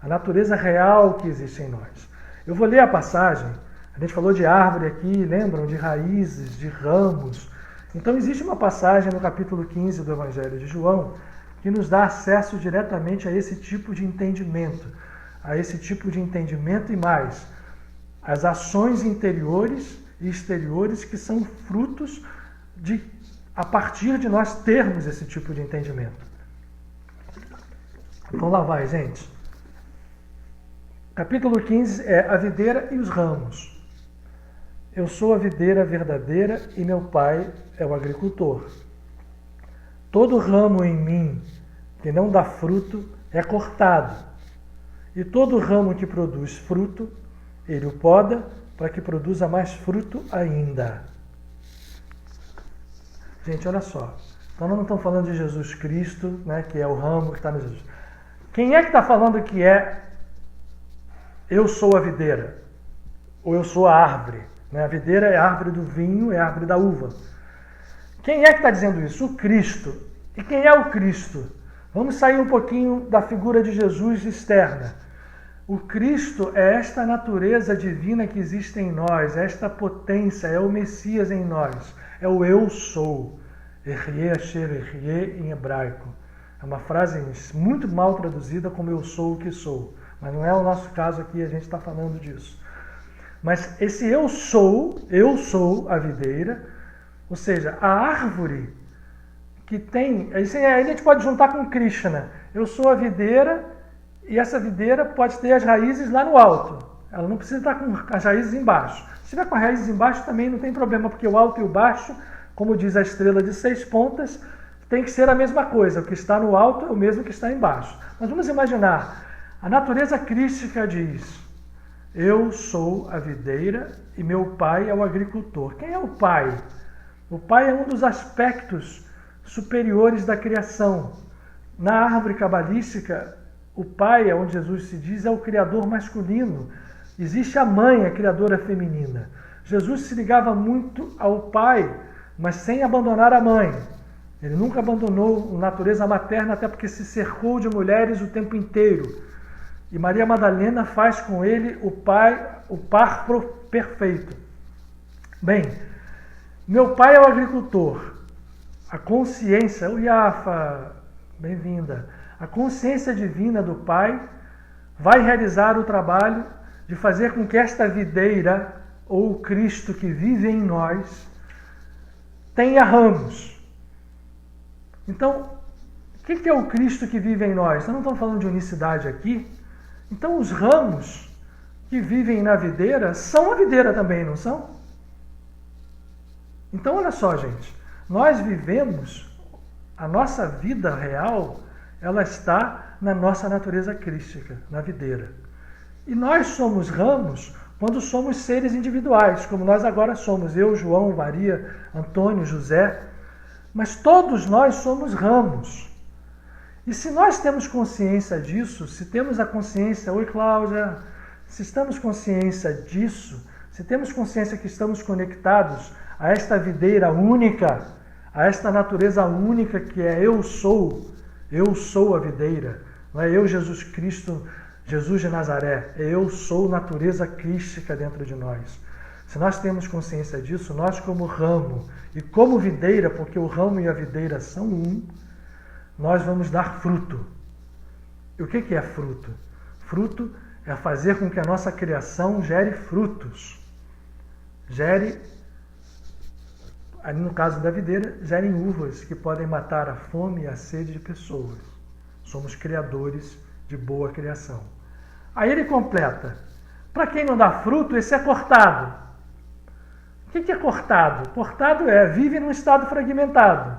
a natureza real que existe em nós. Eu vou ler a passagem. A gente falou de árvore aqui, lembram? De raízes, de ramos. Então existe uma passagem no capítulo 15 do Evangelho de João que nos dá acesso diretamente a esse tipo de entendimento, e mais, as ações interiores e exteriores que são frutos de, a partir de nós termos esse tipo de entendimento. Então lá vai, gente. Capítulo 15 é a videira e os ramos. Eu sou a videira verdadeira e meu pai é o agricultor. Todo ramo em mim que não dá fruto é cortado, e todo ramo que produz fruto, ele o poda para que produza mais fruto ainda. Gente, olha só. Então nós não estamos falando de Jesus Cristo, né, que é o ramo que está no Jesus. Quem é que está falando que é eu sou a videira? Ou eu sou a árvore? Né? A videira é a árvore do vinho, é a árvore da uva. Quem é que está dizendo isso? O Cristo. E quem é o Cristo? Vamos sair um pouquinho da figura de Jesus externa. O Cristo é esta natureza divina que existe em nós, é esta potência, é o Messias em nós, é o eu sou. Ehyeh Asher Ehyeh em hebraico. É uma frase muito mal traduzida como eu sou o que sou. Mas não é o nosso caso aqui, a gente está falando disso. Mas esse eu sou a videira, ou seja, a árvore que tem... Aí a gente pode juntar com Krishna. Eu sou a videira e essa videira pode ter as raízes lá no alto. Ela não precisa estar com as raízes embaixo. Se estiver com as raízes embaixo também não tem problema, porque o alto e o baixo, como diz a estrela de 6 pontas, tem que ser a mesma coisa. O que está no alto é o mesmo que está embaixo. Mas vamos imaginar, a natureza crística diz: eu sou a videira e meu pai é o agricultor. Quem é o pai? O pai é um dos aspectos superiores da criação. Na árvore cabalística, o pai, onde Jesus se diz, é o criador masculino. Existe a mãe, a criadora feminina. Jesus se ligava muito ao pai, mas sem abandonar a mãe. Ele nunca abandonou a natureza materna, até porque se cercou de mulheres o tempo inteiro. E Maria Madalena faz com ele o par perfeito. Bem, meu pai é o agricultor. A consciência, o Iafa, bem-vinda. A consciência divina do pai vai realizar o trabalho de fazer com que esta videira, ou o Cristo que vive em nós, tenha ramos. Então, o que é o Cristo que vive em nós? Nós não estamos falando de unicidade aqui. Então, os ramos que vivem na videira são a videira também, não são? Então, olha só, gente. Nós vivemos, a nossa vida real, ela está na nossa natureza crística, na videira. E nós somos ramos quando somos seres individuais, como nós agora somos. Eu, João, Maria, Antônio, José. Mas todos nós somos ramos. E se nós temos consciência disso, se temos a consciência... Oi, Cláudia. Se estamos consciência disso, se temos consciência que estamos conectados a esta videira única, a esta natureza única que é eu sou a videira. Não é eu, Jesus Cristo, Jesus de Nazaré. É eu sou natureza crística dentro de nós. Se nós temos consciência disso, nós como ramo e como videira, porque o ramo e a videira são um, nós vamos dar fruto. E o que é fruto? Fruto é fazer com que a nossa criação gere frutos. Gere ali no caso da videira, gerem uvas que podem matar a fome e a sede de pessoas. Somos criadores de boa criação. Aí ele completa: para quem não dá fruto, esse é cortado. O que é cortado? Cortado vive num estado fragmentado.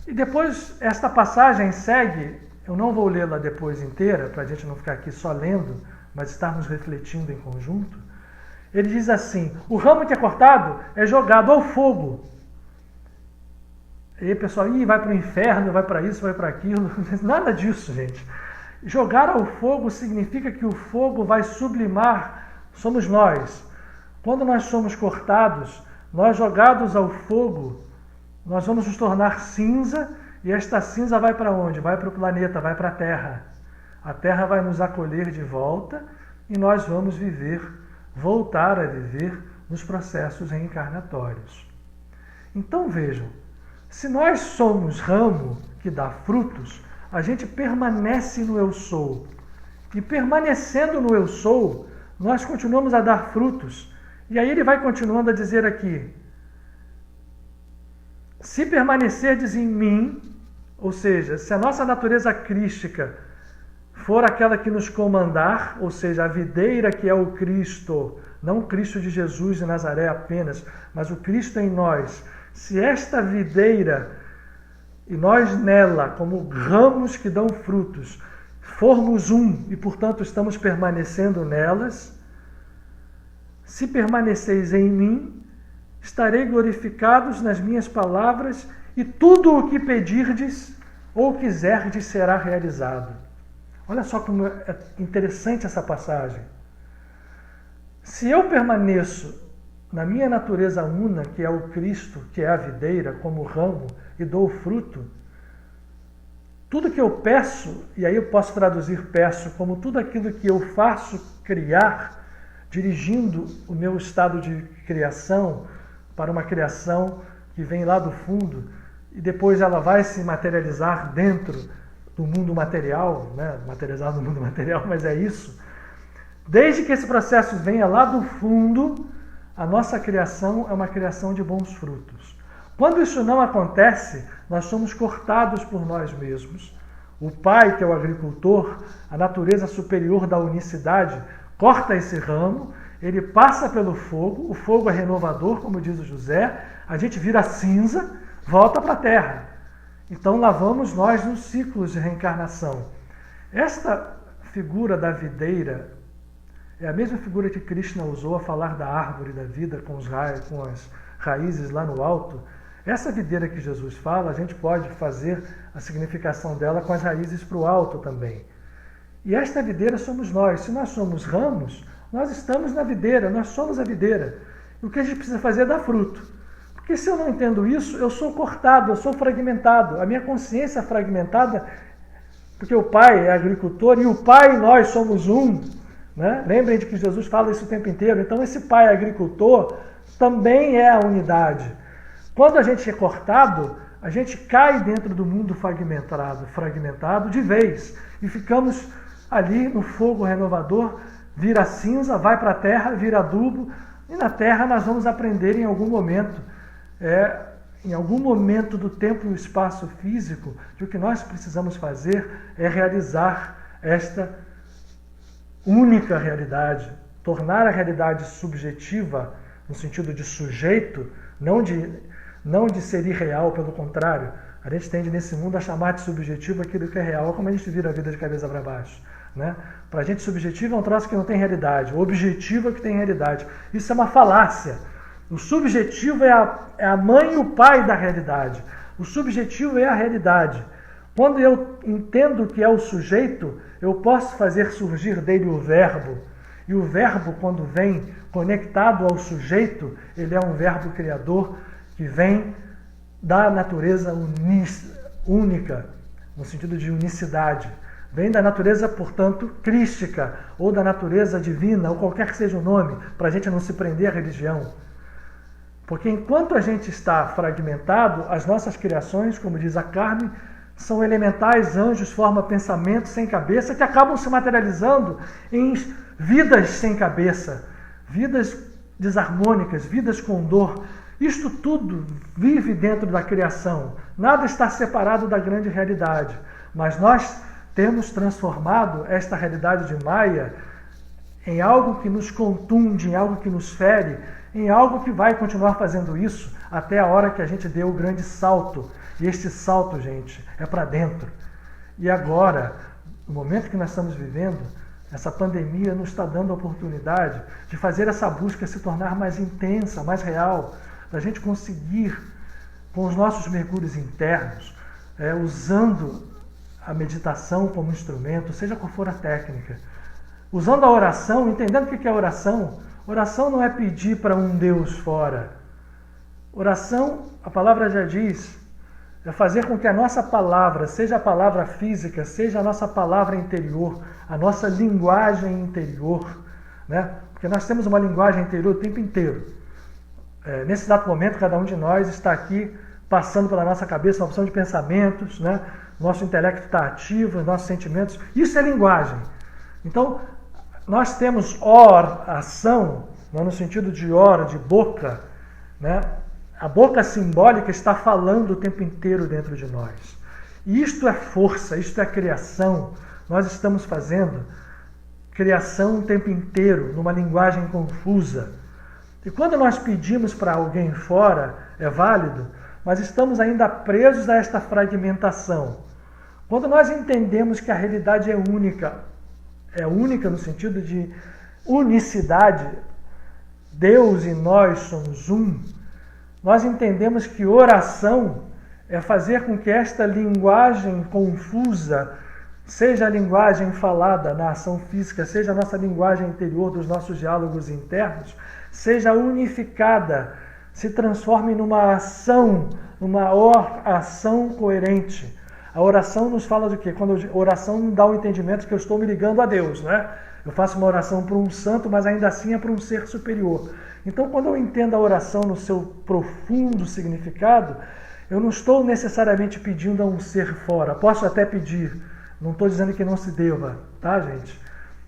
E depois, esta passagem segue, eu não vou lê-la depois inteira, para a gente não ficar aqui só lendo, mas estarmos refletindo em conjunto. Ele diz assim: o ramo que é cortado é jogado ao fogo. E aí o pessoal, vai para o inferno, vai para isso, vai para aquilo. Nada disso, gente. Jogar ao fogo significa que o fogo vai sublimar, somos nós. Quando nós somos cortados, nós jogados ao fogo, nós vamos nos tornar cinza, e esta cinza vai para onde? Vai para o planeta, vai para a Terra. A Terra vai nos acolher de volta e nós vamos voltar a viver nos processos reencarnatórios. Então vejam, se nós somos ramo que dá frutos, a gente permanece no eu sou. E permanecendo no eu sou, nós continuamos a dar frutos. E aí ele vai continuando a dizer aqui: se permanecerdes em mim, ou seja, se a nossa natureza crística for aquela que nos comandar, ou seja, a videira que é o Cristo, não o Cristo de Jesus de Nazaré apenas, mas o Cristo em nós, se esta videira e nós nela, como ramos que dão frutos, formos um e, portanto, estamos permanecendo nelas, se permaneceis em mim, estarei glorificados nas minhas palavras e tudo o que pedirdes ou quiserdes será realizado. Olha só como é interessante essa passagem. Se eu permaneço na minha natureza una, que é o Cristo, que é a videira, como ramo, e dou fruto, tudo que eu peço, e aí eu posso traduzir peço como tudo aquilo que eu faço criar, dirigindo o meu estado de criação para uma criação que vem lá do fundo, e depois ela vai se materializar dentro do mundo material, né? Materializar no mundo material, mas é isso. Desde que esse processo venha lá do fundo, a nossa criação é uma criação de bons frutos. Quando isso não acontece, nós somos cortados por nós mesmos. O pai, que é o agricultor, a natureza superior da unicidade, corta esse ramo, ele passa pelo fogo, o fogo é renovador, como diz o José, a gente vira cinza, volta para a terra. Então lá vamos nós nos ciclos de reencarnação. Esta figura da videira é a mesma figura que Krishna usou a falar da árvore da vida com as raízes lá no alto. Essa videira que Jesus fala, a gente pode fazer a significação dela com as raízes para o alto também. E esta videira somos nós. Se nós somos ramos, nós estamos na videira, nós somos a videira. E o que a gente precisa fazer é dar fruto. Porque se eu não entendo isso, eu sou cortado, eu sou fragmentado. A minha consciência é fragmentada, porque o Pai é agricultor e o Pai e nós somos um. Né? Lembrem de que Jesus fala isso o tempo inteiro. Então esse Pai agricultor também é a unidade. Quando a gente é cortado, a gente cai dentro do mundo fragmentado de vez. E ficamos ali no fogo renovador, vira cinza, vai para a terra, vira adubo. E na terra nós vamos aprender em algum momento, do tempo e espaço físico, que o que nós precisamos fazer é realizar esta única realidade, tornar a realidade subjetiva, no sentido de sujeito, não de ser irreal, pelo contrário. A gente tende nesse mundo a chamar de subjetivo aquilo que é real, como a gente vira a vida de cabeça para baixo. Né? Para a gente, subjetivo é um troço que não tem realidade, o objetivo é que tem realidade. Isso é uma falácia. O subjetivo é a mãe e o pai da realidade. O subjetivo é a realidade. Quando eu entendo que é o sujeito, eu posso fazer surgir dele o verbo. E o verbo, quando vem conectado ao sujeito, ele é um verbo criador que vem da natureza única, no sentido de unicidade. Vem da natureza, portanto, crística, ou da natureza divina, ou qualquer que seja o nome, para a gente não se prender à religião. Porque enquanto a gente está fragmentado, as nossas criações, como diz a Carmen, são elementais, anjos, forma pensamentos sem cabeça, que acabam se materializando em vidas sem cabeça, vidas desarmônicas, vidas com dor, Isto tudo vive dentro da criação. Nada está separado da grande realidade. Mas nós temos transformado esta realidade de Maia em algo que nos contunde, em algo que nos fere, em algo que vai continuar fazendo isso até a hora que a gente dê o grande salto. E este salto, gente, é para dentro. E agora, no momento que nós estamos vivendo, essa pandemia nos está dando a oportunidade de fazer essa busca se tornar mais intensa, mais real, da gente conseguir, com os nossos mergulhos internos, usando a meditação como instrumento, seja qual for a técnica, usando a oração, entendendo o que é oração. Oração não é pedir para um Deus fora. Oração, a palavra já diz, é fazer com que a nossa palavra, seja a palavra física, seja a nossa palavra interior, a nossa linguagem interior, né? Porque nós temos uma linguagem interior o tempo inteiro. Nesse exato momento, cada um de nós está aqui passando pela nossa cabeça uma opção de pensamentos, né? Nosso intelecto está ativo, nossos sentimentos. Isso é linguagem. Então, nós temos oração, não no sentido de ora, de boca, né? A boca simbólica está falando o tempo inteiro dentro de nós. E isto é força, isto é criação. Nós estamos fazendo criação o tempo inteiro, numa linguagem confusa. E quando nós pedimos para alguém fora, é válido, mas estamos ainda presos a esta fragmentação. Quando nós entendemos que a realidade é única no sentido de unicidade, Deus e nós somos um, nós entendemos que oração é fazer com que esta linguagem confusa, seja a linguagem falada na ação física, seja a nossa linguagem interior dos nossos diálogos internos, seja unificada, se transforme numa ação, numa oração coerente. A oração nos fala do quê? Quando a oração nos dá o entendimento que eu estou me ligando a Deus, né? Eu faço uma oração para um santo, mas ainda assim é para um ser superior. Então, quando eu entendo a oração no seu profundo significado, eu não estou necessariamente pedindo a um ser fora. Posso até pedir, não estou dizendo que não se deva, tá, gente?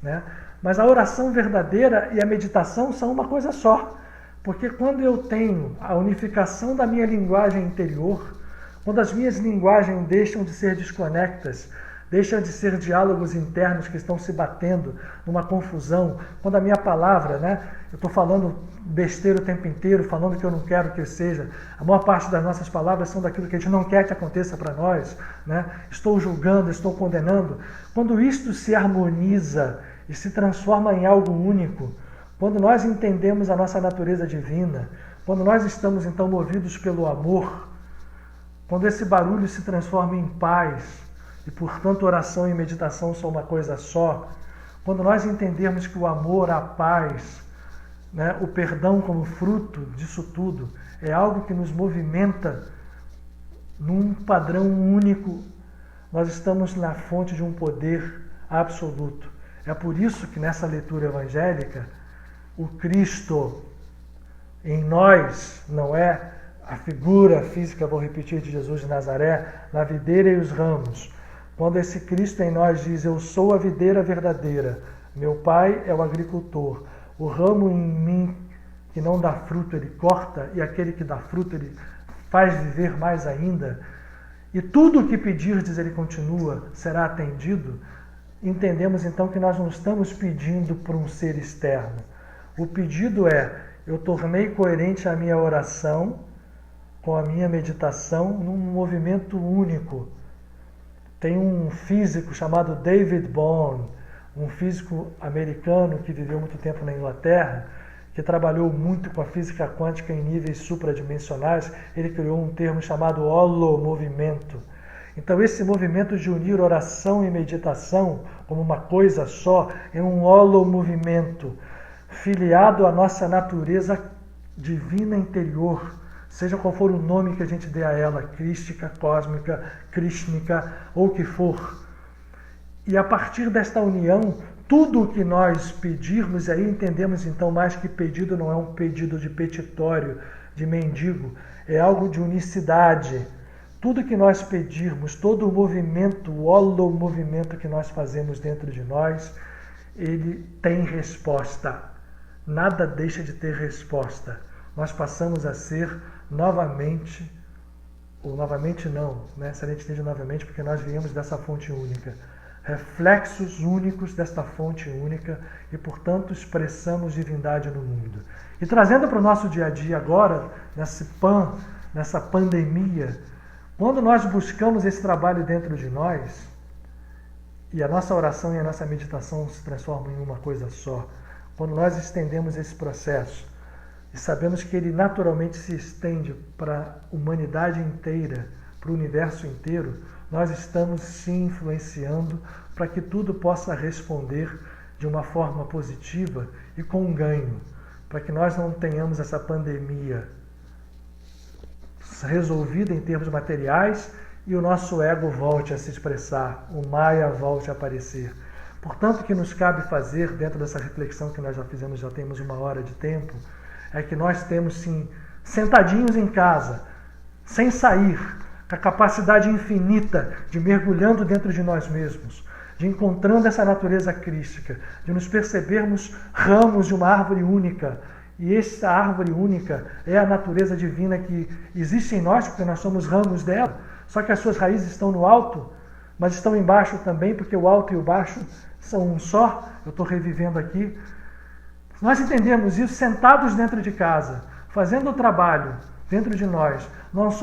Né? Mas a oração verdadeira e a meditação são uma coisa só. Porque quando eu tenho a unificação da minha linguagem interior, quando as minhas linguagens deixam de ser desconectas, deixam de ser diálogos internos que estão se batendo numa confusão, quando a minha palavra, né, eu estou falando besteira o tempo inteiro, falando que eu não quero que seja, a maior parte das nossas palavras são daquilo que a gente não quer que aconteça para nós, né? Estou julgando, estou condenando. Quando isto se harmoniza e se transforma em algo único, quando nós entendemos a nossa natureza divina, quando nós estamos então movidos pelo amor, quando esse barulho se transforma em paz, e portanto oração e meditação são uma coisa só, quando nós entendermos que o amor, a paz, né, o perdão como fruto disso tudo, é algo que nos movimenta num padrão único, nós estamos na fonte de um poder absoluto. É por isso que nessa leitura evangélica, o Cristo em nós não é a figura física, vou repetir, de Jesus de Nazaré, na videira e os ramos. Quando esse Cristo em nós diz, eu sou a videira verdadeira, meu Pai é o agricultor, o ramo em mim que não dá fruto, ele corta, e aquele que dá fruto, ele faz viver mais ainda, e tudo o que pedirdes, ele continua, será atendido. Entendemos então que nós não estamos pedindo por um ser externo. O pedido é, eu tornei coerente a minha oração com a minha meditação num movimento único. Tem um físico chamado David Bohm, um físico americano que viveu muito tempo na Inglaterra, que trabalhou muito com a física quântica em níveis supradimensionais. Ele criou um termo chamado holomovimento. Então esse movimento de unir oração e meditação como uma coisa só é um holomovimento, filiado à nossa natureza divina interior, seja qual for o nome que a gente dê a ela, crística, cósmica, krishnica, ou o que for. E a partir desta união, tudo o que nós pedirmos, e aí entendemos então mais que pedido não é um pedido de petitório, de mendigo, é algo de unicidade. Tudo que nós pedirmos, todo o movimento, o holomovimento que nós fazemos dentro de nós, ele tem resposta. Nada deixa de ter resposta. nós passamos a ser novamente, ou novamente não, né? Se a gente entende novamente, porque nós viemos dessa fonte única, reflexos únicos desta fonte única e, portanto, expressamos divindade no mundo. E trazendo para o nosso dia a dia agora, nessa pandemia, quando nós buscamos esse trabalho dentro de nós, e a nossa oração e a nossa meditação se transformam em uma coisa só, quando nós estendemos esse processo e sabemos que ele naturalmente se estende para a humanidade inteira, para o universo inteiro, nós estamos se influenciando para que tudo possa responder de uma forma positiva e com um ganho, para que nós não tenhamos essa pandemia resolvida em termos materiais e o nosso ego volte a se expressar, o Maya volte a aparecer. Portanto, o que nos cabe fazer, dentro dessa reflexão que nós já fizemos, já temos 1 hora de tempo, é que nós temos, sim, sentadinhos em casa, sem sair, com a capacidade infinita de mergulhando dentro de nós mesmos, de encontrando essa natureza crística, de nos percebermos ramos de uma árvore única. E essa árvore única é a natureza divina que existe em nós, porque nós somos ramos dela, só que as suas raízes estão no alto, mas estão embaixo também, porque o alto e o baixo são um só. Eu estou revivendo aqui. Nós entendemos isso sentados dentro de casa, fazendo o trabalho dentro de nós. Nós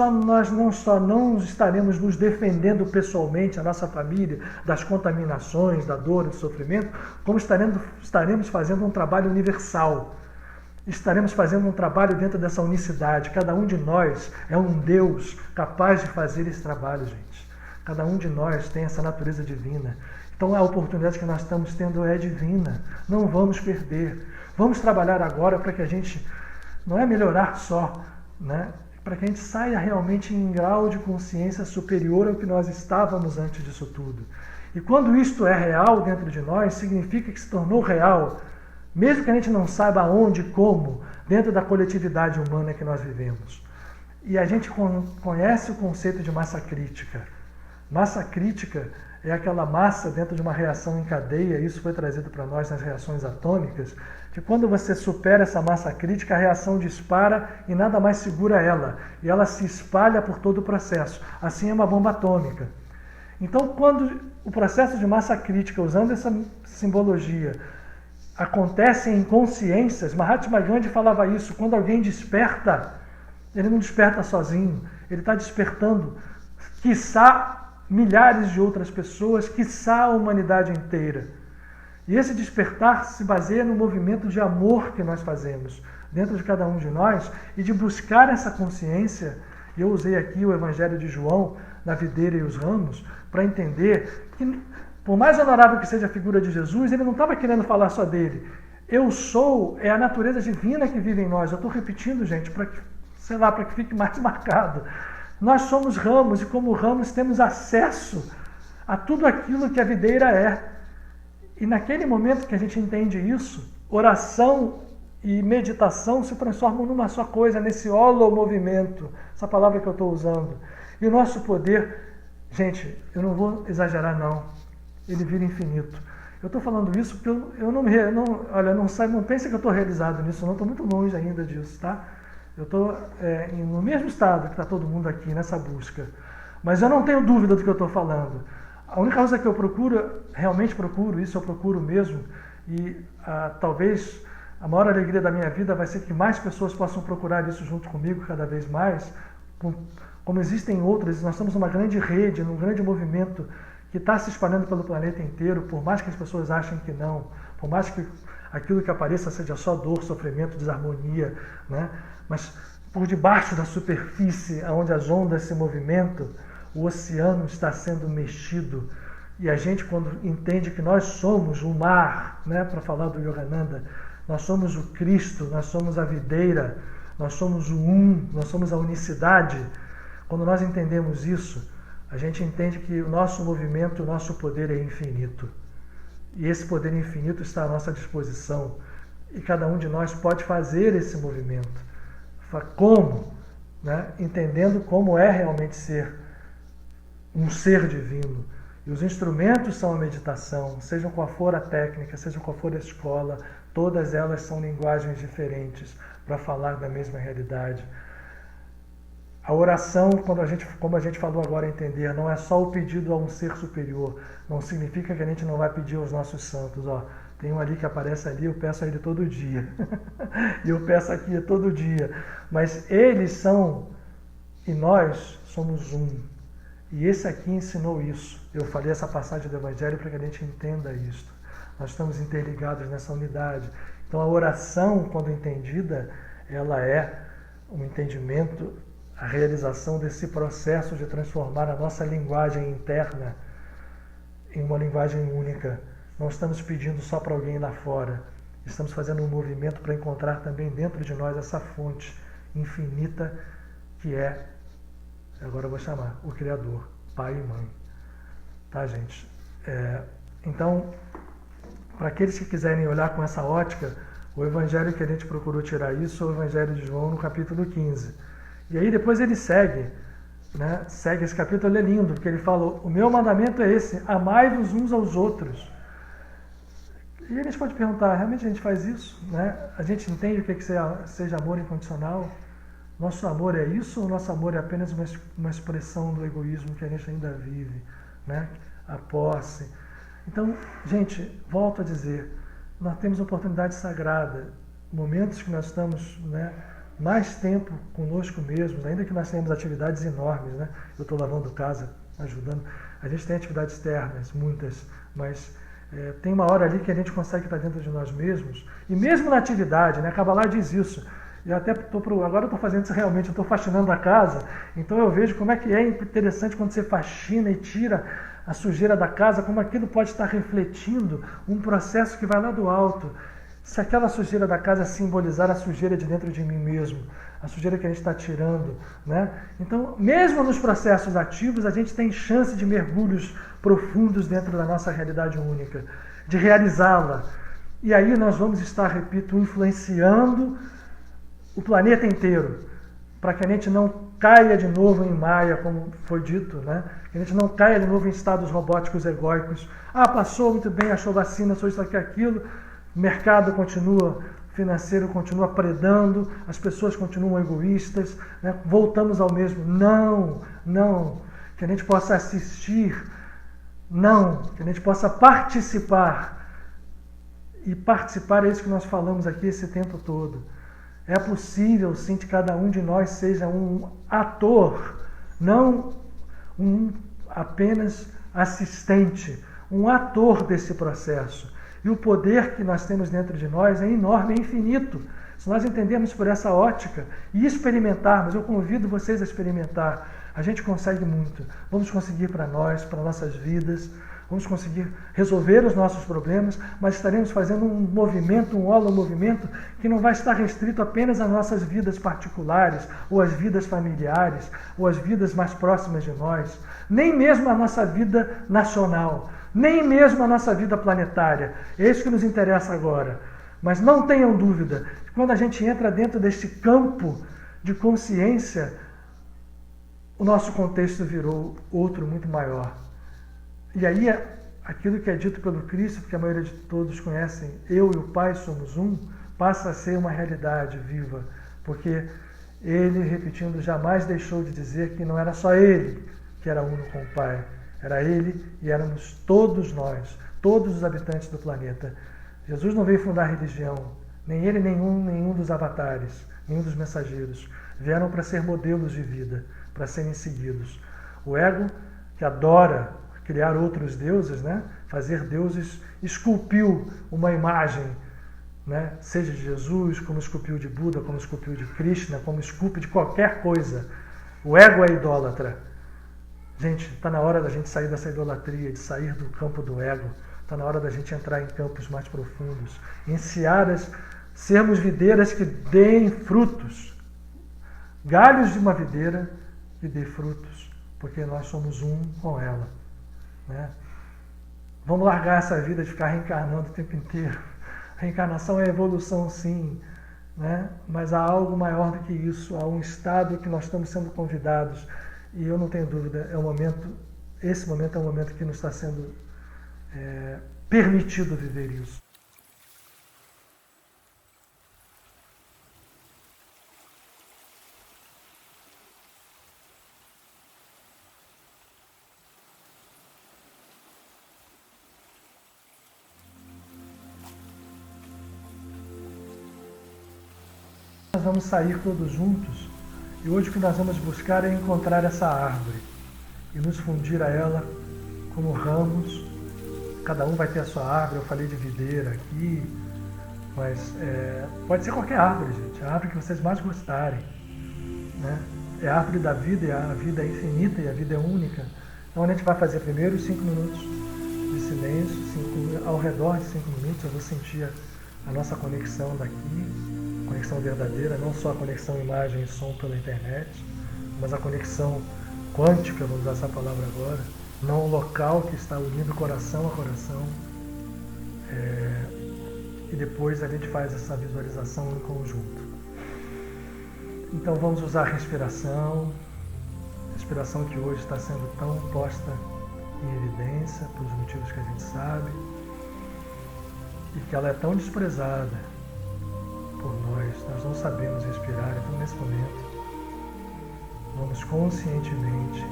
não estaremos nos defendendo pessoalmente, a nossa família, das contaminações, da dor e do sofrimento, como estaremos fazendo um trabalho universal. Estaremos fazendo um trabalho dentro dessa unicidade. Cada um de nós é um Deus capaz de fazer esse trabalho, gente. Cada um de nós tem essa natureza divina. Então a oportunidade que nós estamos tendo é divina. Não vamos perder. Vamos trabalhar agora para que a gente, não é melhorar só, né? Para que a gente saia realmente em grau de consciência superior ao que nós estávamos antes disso tudo. E quando isto é real dentro de nós, significa que se tornou real, mesmo que a gente não saiba aonde, como, dentro da coletividade humana que nós vivemos. E a gente conhece o conceito de massa crítica. Massa crítica é aquela massa dentro de uma reação em cadeia, isso foi trazido para nós nas reações atômicas, que quando você supera essa massa crítica, a reação dispara e nada mais segura ela. E ela se espalha por todo o processo. Assim é uma bomba atômica. Então, quando o processo de massa crítica, usando essa simbologia, acontece em consciências, Mahatma Gandhi falava isso, quando alguém desperta, ele não desperta sozinho, ele está despertando, quiçá milhares de outras pessoas, quiçá a humanidade inteira. E esse despertar se baseia no movimento de amor que nós fazemos dentro de cada um de nós e de buscar essa consciência. E eu usei aqui o Evangelho de João, na videira e os ramos, para entender que, por mais honorável que seja a figura de Jesus, ele não estava querendo falar só dele. Eu sou, é a natureza divina que vive em nós. Eu estou repetindo, gente, para que, para que fique mais marcado. Nós somos ramos e, como ramos, temos acesso a tudo aquilo que a videira é. E naquele momento que a gente entende isso, oração e meditação se transformam numa só coisa, nesse holomovimento, essa palavra que eu estou usando. E o nosso poder, gente, eu não vou exagerar não, ele vira infinito. Eu estou falando isso porque não pense que eu estou realizado nisso, não, estou muito longe ainda disso, tá? Eu estou no mesmo estado que está todo mundo aqui, nessa busca. Mas eu não tenho dúvida do que eu estou falando. A única coisa que eu procuro, realmente procuro, isso eu procuro mesmo, e talvez a maior alegria da minha vida vai ser que mais pessoas possam procurar isso junto comigo cada vez mais, como existem outras, nós estamos numa grande rede, num grande movimento que está se espalhando pelo planeta inteiro, por mais que as pessoas achem que não, por mais que aquilo que apareça seja só dor, sofrimento, desarmonia, né? Mas por debaixo da superfície, onde as ondas se movimentam, o oceano está sendo mexido. E a gente, quando entende que nós somos o mar, né, para falar do Yogananda, nós somos o Cristo, nós somos a videira, nós somos o nós somos a unicidade. Quando nós entendemos isso, a gente entende que o nosso movimento, o nosso poder é infinito. E esse poder infinito está à nossa disposição. E cada um de nós pode fazer esse movimento. Como? Né? Entendendo como é realmente ser um ser divino. E os instrumentos são a meditação, seja qual for a técnica, seja qual for a escola, Todas elas são linguagens diferentes para falar da mesma realidade. A oração, como a gente falou agora, entender, não é só o pedido a um ser superior. Não significa que a gente não vai pedir aos nossos santos. Tem um ali que aparece ali, eu peço a ele todo dia. E eu peço aqui todo dia. Mas eles são, e nós somos um. E esse aqui ensinou isso. Eu falei essa passagem do Evangelho para que a gente entenda isso. Nós estamos interligados nessa unidade. Então a oração, quando entendida, ela é um entendimento, a realização desse processo de transformar a nossa linguagem interna em uma linguagem única. Não estamos pedindo só para alguém lá fora. Estamos fazendo um movimento para encontrar também dentro de nós essa fonte infinita que é, agora eu vou chamar, o Criador, Pai e Mãe. Tá, gente? Então, para aqueles que quiserem olhar com essa ótica, o Evangelho que a gente procurou tirar isso é o Evangelho de João, no capítulo 15. E aí depois ele segue, né? Segue esse capítulo, ele é lindo, porque ele fala, o meu mandamento é esse, amai-vos uns aos outros. E a gente pode perguntar, realmente a gente faz isso? Né? A gente entende o que seja amor incondicional? Nosso amor é isso ou nosso amor é apenas uma expressão do egoísmo que a gente ainda vive? Né? A posse. Então, gente, volto a dizer, nós temos oportunidade sagrada, momentos que nós estamos, né, mais tempo conosco mesmos, ainda que nós tenhamos atividades enormes, né? Eu estou lavando casa, ajudando. A gente tem atividades externas, muitas, mas tem uma hora ali que a gente consegue estar dentro de nós mesmos. E mesmo na atividade, né? A Kabbalah diz isso. E até agora eu estou fazendo isso realmente, eu estou faxinando a casa, então eu vejo como é que é interessante quando você faxina e tira a sujeira da casa, como aquilo pode estar refletindo um processo que vai lá do alto. Se aquela sujeira da casa simbolizar a sujeira de dentro de mim mesmo, a sujeira que a gente está tirando, né? Então, mesmo nos processos ativos, a gente tem chance de mergulhos profundos dentro da nossa realidade única, de realizá-la. E aí nós vamos estar, repito, influenciando o planeta inteiro, para que a gente não caia de novo em Maia, como foi dito, né? Que a gente não caia de novo em estados robóticos egóicos. Passou muito bem, achou vacina, achou isso aqui, aquilo. O mercado continua, o financeiro continua predando, as pessoas continuam egoístas, né? Voltamos ao mesmo. Não. Que a gente possa assistir, que a gente possa participar. E participar é isso que nós falamos aqui esse tempo todo. É possível, sim, que cada um de nós seja um ator, não um apenas assistente, um ator desse processo. E o poder que nós temos dentro de nós é enorme, é infinito. Se nós entendermos por essa ótica e experimentarmos, eu convido vocês a experimentar, a gente consegue muito. Vamos conseguir para nós, para nossas vidas, vamos conseguir resolver os nossos problemas, mas estaremos fazendo um movimento, um holomovimento, que não vai estar restrito apenas às nossas vidas particulares, ou às vidas familiares, ou às vidas mais próximas de nós, nem mesmo a nossa vida nacional, nem mesmo a nossa vida planetária. É isso que nos interessa agora. Mas não tenham dúvida, que quando a gente entra dentro deste campo de consciência, o nosso contexto virou outro muito maior. E aí, aquilo que é dito pelo Cristo, que a maioria de todos conhecem, eu e o Pai somos um, passa a ser uma realidade viva, porque ele, repetindo, jamais deixou de dizer que não era só ele que era uno com o Pai, era ele e éramos todos nós, todos os habitantes do planeta. Jesus não veio fundar religião, nem ele, nenhum dos avatares, nenhum dos mensageiros. Vieram para ser modelos de vida, para serem seguidos. O ego, que adora criar outros deuses, né? Fazer deuses, esculpiu uma imagem, né? Seja de Jesus, como esculpiu de Buda, como esculpiu de Krishna, como esculpe de qualquer coisa. O ego é idólatra. Gente, está na hora da gente sair dessa idolatria, de sair do campo do ego. Está na hora da gente entrar em campos mais profundos, em searas, sermos videiras que deem frutos, galhos de uma videira que dê frutos, porque nós somos um com ela. Né? Vamos largar essa vida de ficar reencarnando o tempo inteiro. A reencarnação é evolução, sim, né? Mas há algo maior do que isso, há um estado que nós estamos sendo convidados. E eu não tenho dúvida, esse momento é um momento que nos está sendo permitido viver isso. nós vamos sair todos juntos e hoje o que nós vamos buscar é encontrar essa árvore e nos fundir a ela como ramos. Cada um vai ter a sua árvore. Eu falei de videira aqui, mas pode ser qualquer árvore, gente. A árvore que vocês mais gostarem, né? É a árvore da vida, e a vida é infinita e a vida é única. Então a gente vai fazer primeiro os 5 minutos de silêncio, ao redor de 5 minutos eu vou sentir a nossa conexão daqui, conexão verdadeira, não só a conexão imagem e som pela internet, mas a conexão quântica, vamos usar essa palavra agora, não local, que está unindo coração a coração. E depois a gente faz essa visualização em conjunto. Então vamos usar a respiração que hoje está sendo tão posta em evidência, por os motivos que a gente sabe, e que ela é tão desprezada por nós não sabemos respirar. Então nesse momento, vamos conscientemente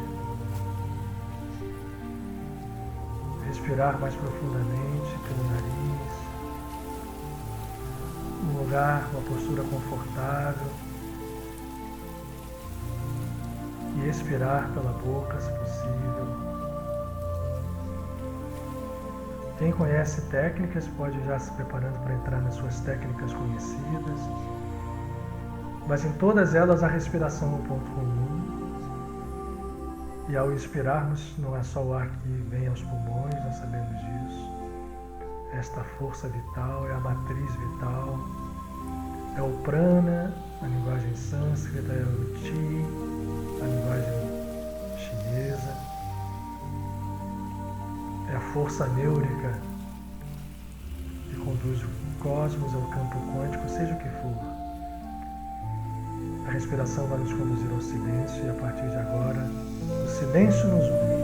respirar mais profundamente pelo nariz, um lugar, uma postura confortável, e expirar pela boca, se possível. Quem conhece técnicas pode ir já se preparando para entrar nas suas técnicas conhecidas, mas em todas elas a respiração é um ponto comum. E ao inspirarmos, não é só o ar que vem aos pulmões, nós sabemos disso. Esta força vital é a matriz vital, é o prana, a linguagem sânscrita, é o chi, a linguagem chinesa, é a força neurica que conduz o cosmos ao campo quântico, seja o que for. A respiração vai nos conduzir ao silêncio e a partir de agora, o silêncio nos une.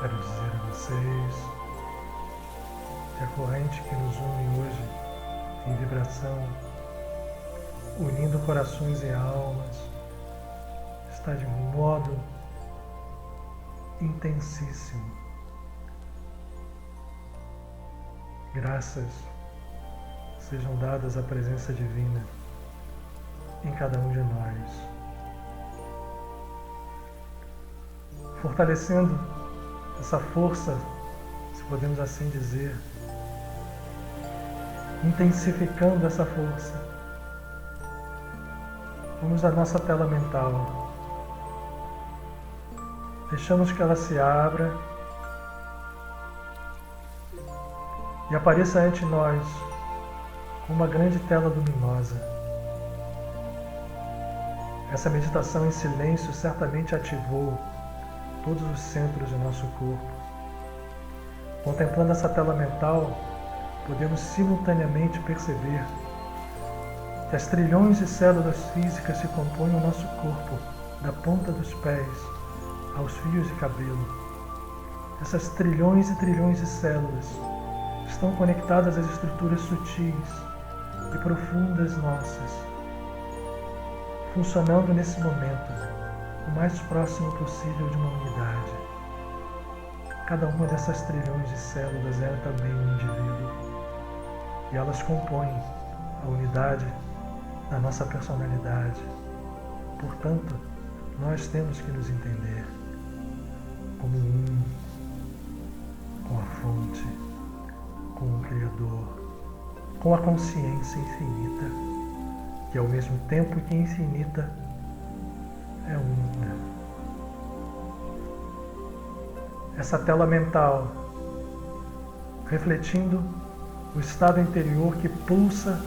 Quero dizer a vocês que a corrente que nos une hoje em vibração, unindo corações e almas, está de um modo intensíssimo. Graças sejam dadas à presença divina em cada um de nós, fortalecendo essa força, se podemos assim dizer, intensificando essa força. Vamos à nossa tela mental. Deixamos que ela se abra e apareça ante nós uma grande tela luminosa. Essa meditação em silêncio certamente ativou todos os centros de nosso corpo. Contemplando essa tela mental, podemos simultaneamente perceber que as trilhões de células físicas que compõem o nosso corpo, da ponta dos pés aos fios de cabelo. Essas trilhões e trilhões de células estão conectadas às estruturas sutis e profundas nossas, funcionando nesse momento o mais próximo possível de uma unidade. Cada uma dessas trilhões de células é também um indivíduo, e elas compõem a unidade da nossa personalidade. Portanto, nós temos que nos entender como um, com a fonte, com o Criador, com a consciência infinita, que ao mesmo tempo que infinita, é una. Essa tela mental, refletindo o estado interior que pulsa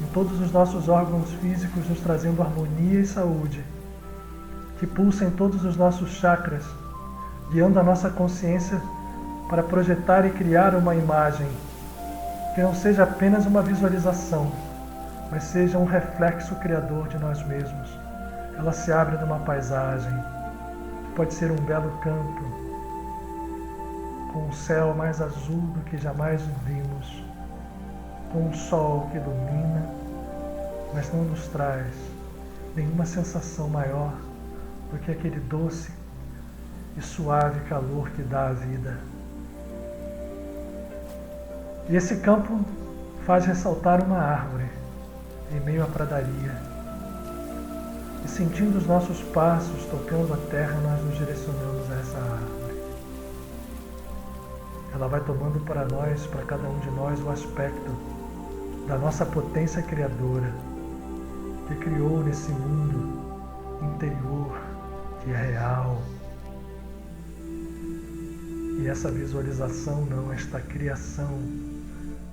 em todos os nossos órgãos físicos, nos trazendo harmonia e saúde, que pulsa em todos os nossos chakras, guiando a nossa consciência para projetar e criar uma imagem que não seja apenas uma visualização, mas seja um reflexo criador de nós mesmos. Ela se abre numa paisagem, que pode ser um belo campo, com um céu mais azul do que jamais vimos, com um sol que ilumina, mas não nos traz nenhuma sensação maior do que aquele doce e suave calor que dá a vida. E esse campo faz ressaltar uma árvore em meio à pradaria. E sentindo os nossos passos tocando a terra, nós nos direcionamos a essa árvore. Ela vai tomando para nós, para cada um de nós, o aspecto da nossa potência criadora, que criou nesse mundo interior, que é real. E essa visualização não, esta criação,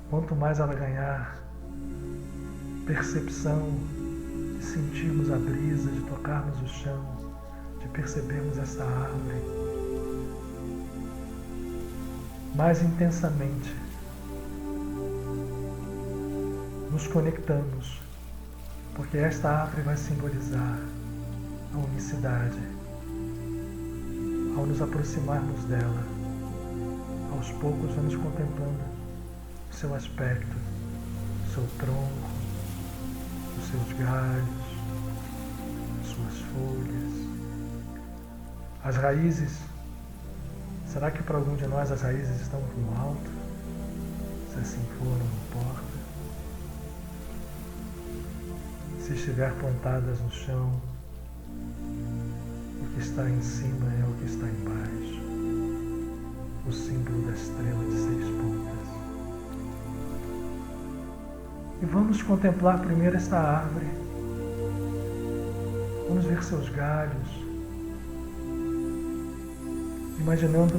quanto mais ela ganhar percepção, de sentirmos a brisa, de tocarmos o chão, de percebermos essa árvore mais intensamente, nos conectamos, porque esta árvore vai simbolizar a unicidade. Ao nos aproximarmos dela, aos poucos vamos contemplando o seu aspecto, o seu tronco, os seus galhos, suas folhas, as raízes. Será que para algum de nós as raízes estão no alto? Se assim for, não importa. Se estiver plantadas no chão, o que está em cima é o que está embaixo. O símbolo da estrela de 6 pontas. E vamos contemplar primeiro esta árvore. Vamos ver seus galhos, imaginando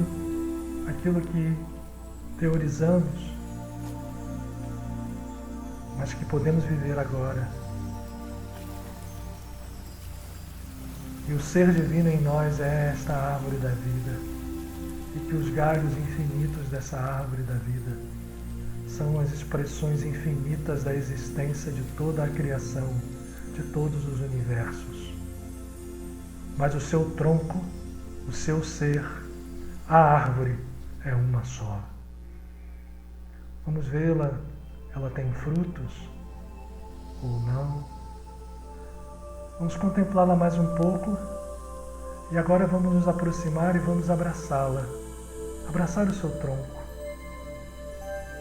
aquilo que teorizamos, mas que podemos viver agora. E o ser divino em nós é esta árvore da vida, e que os galhos infinitos dessa árvore da vida são as expressões infinitas da existência de toda a criação, de todos os universos. Mas o seu tronco, o seu ser, A árvore é uma só. Vamos vê-la, ela tem frutos ou não. Vamos contemplá-la mais um pouco e agora vamos nos aproximar e vamos abraçá-la. Abraçar o seu tronco.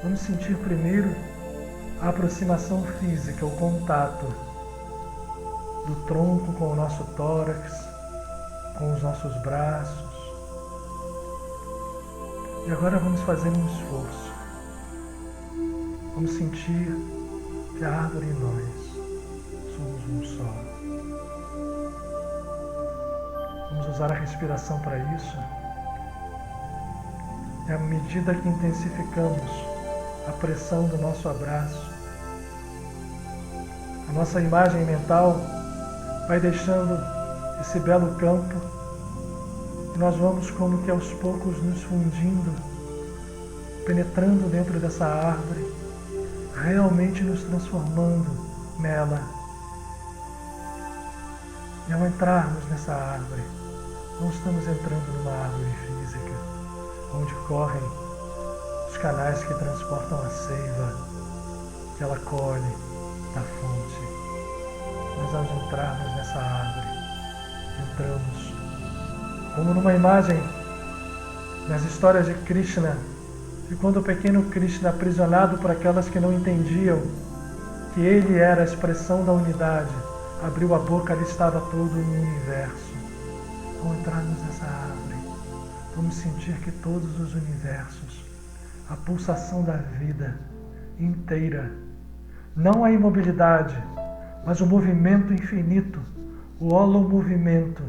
Vamos sentir primeiro a aproximação física, o contato do tronco com o nosso tórax, com os nossos braços. E agora vamos fazer um esforço. Vamos sentir que a árvore e nós somos um só. Vamos usar a respiração para isso. E à medida que intensificamos a pressão do nosso abraço, a nossa imagem mental vai deixando esse belo campo e nós vamos como que aos poucos nos fundindo, penetrando dentro dessa árvore, realmente nos transformando nela. E ao entrarmos nessa árvore, não estamos entrando numa árvore física, onde correm os canais que transportam a seiva que ela colhe da fonte. Mas ao entrarmos nessa árvore, entramos como numa imagem nas histórias de Krishna, e quando o pequeno Krishna, aprisionado por aquelas que não entendiam que ele era a expressão da unidade, abriu a boca, ali estava todo o universo. Ao entrarmos nessa árvore, vamos sentir que todos os universos, a pulsação da vida inteira, não a imobilidade, mas o movimento infinito, o holomovimento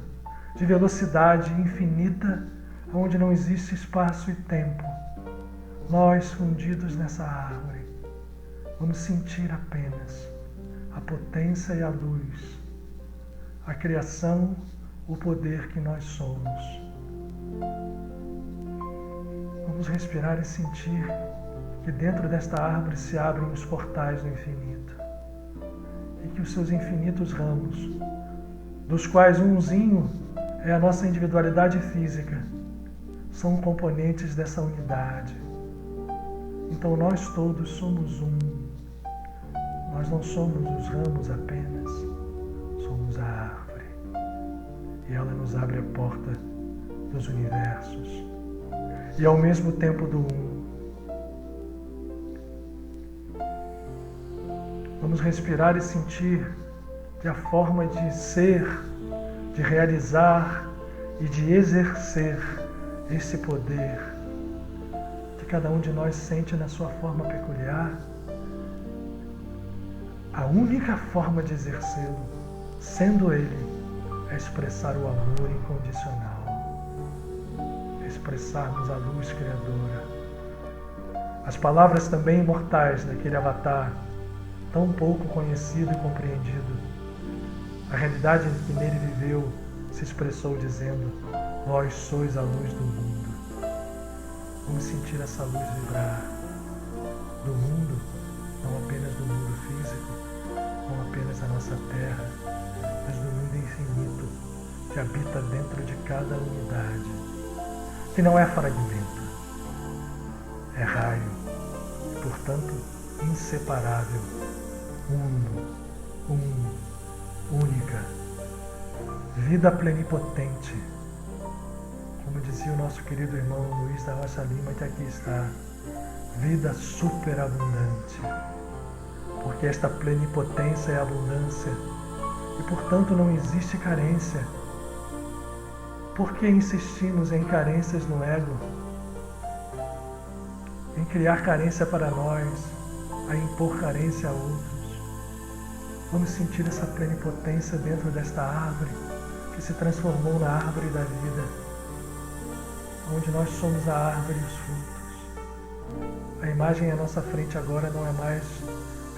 de velocidade infinita, onde não existe espaço e tempo. Nós, fundidos nessa árvore, vamos sentir apenas a potência e a luz, a criação, o poder que nós somos. Vamos respirar e sentir que dentro desta árvore se abrem os portais do infinito e que os seus infinitos ramos, dos quais umzinho é a nossa individualidade física, são componentes dessa unidade. Então nós todos somos um. Nós não somos os ramos apenas, somos a árvore. E ela nos abre a porta dos universos. E ao mesmo tempo do um. Vamos respirar e sentir que a forma de ser, de realizar e de exercer esse poder que cada um de nós sente na sua forma peculiar, a única forma de exercê-lo, sendo ele, é expressar o amor incondicional, expressarmos a luz criadora. As palavras também imortais daquele avatar, tão pouco conhecido e compreendido, a realidade que nele viveu se expressou dizendo: vós sois a luz do mundo. Vamos sentir essa luz vibrar do mundo, não apenas do mundo físico, não apenas da nossa terra, mas do mundo infinito que habita dentro de cada unidade, que não é fragmento, é raio, e, portanto, inseparável, única, vida plenipotente. Como dizia o nosso querido irmão Luiz da Rocha Lima, que aqui está, vida superabundante, porque esta plenipotência é abundância e, portanto, não existe carência. Por que insistimos em carências no ego? Em criar carência para nós, a impor carência a outros? Vamos sentir essa plenipotência dentro desta árvore que se transformou na árvore da vida, onde nós somos a árvore e os frutos. A imagem à nossa frente agora não é mais,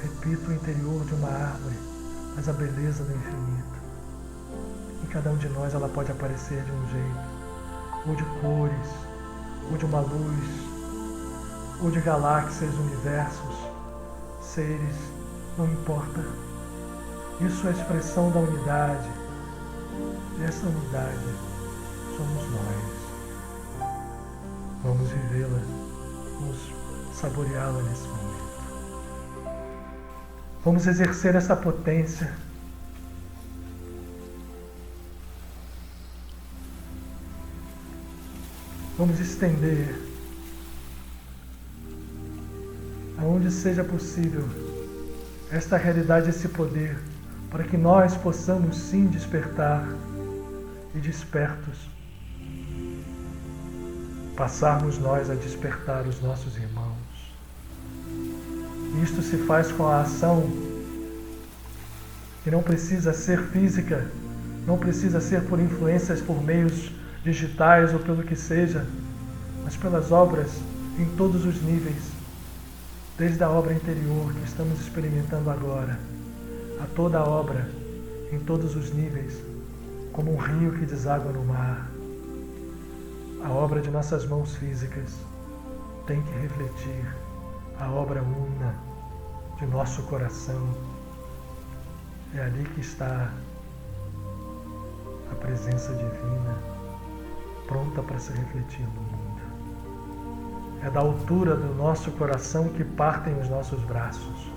repito, o interior de uma árvore, mas a beleza do infinito. Em cada um de nós ela pode aparecer de um jeito, ou de cores, ou de uma luz, ou de galáxias, universos, seres, não importa. Isso é a expressão da unidade. E essa unidade somos nós. Vamos vivê-la, vamos saboreá-la nesse momento. Vamos exercer essa potência. Vamos estender aonde seja possível esta realidade, esse poder, para que nós possamos sim despertar e despertos, passarmos nós a despertar os nossos irmãos. Isto se faz com a ação que não precisa ser física, não precisa ser por influências por meios digitais ou pelo que seja, mas pelas obras em todos os níveis, desde a obra interior que estamos experimentando agora, a toda a obra em todos os níveis, como um rio que deságua no mar. A obra de nossas mãos físicas tem que refletir a obra una de nosso coração. É ali que está a presença divina, pronta para se refletir no mundo. É da altura do nosso coração que partem os nossos braços.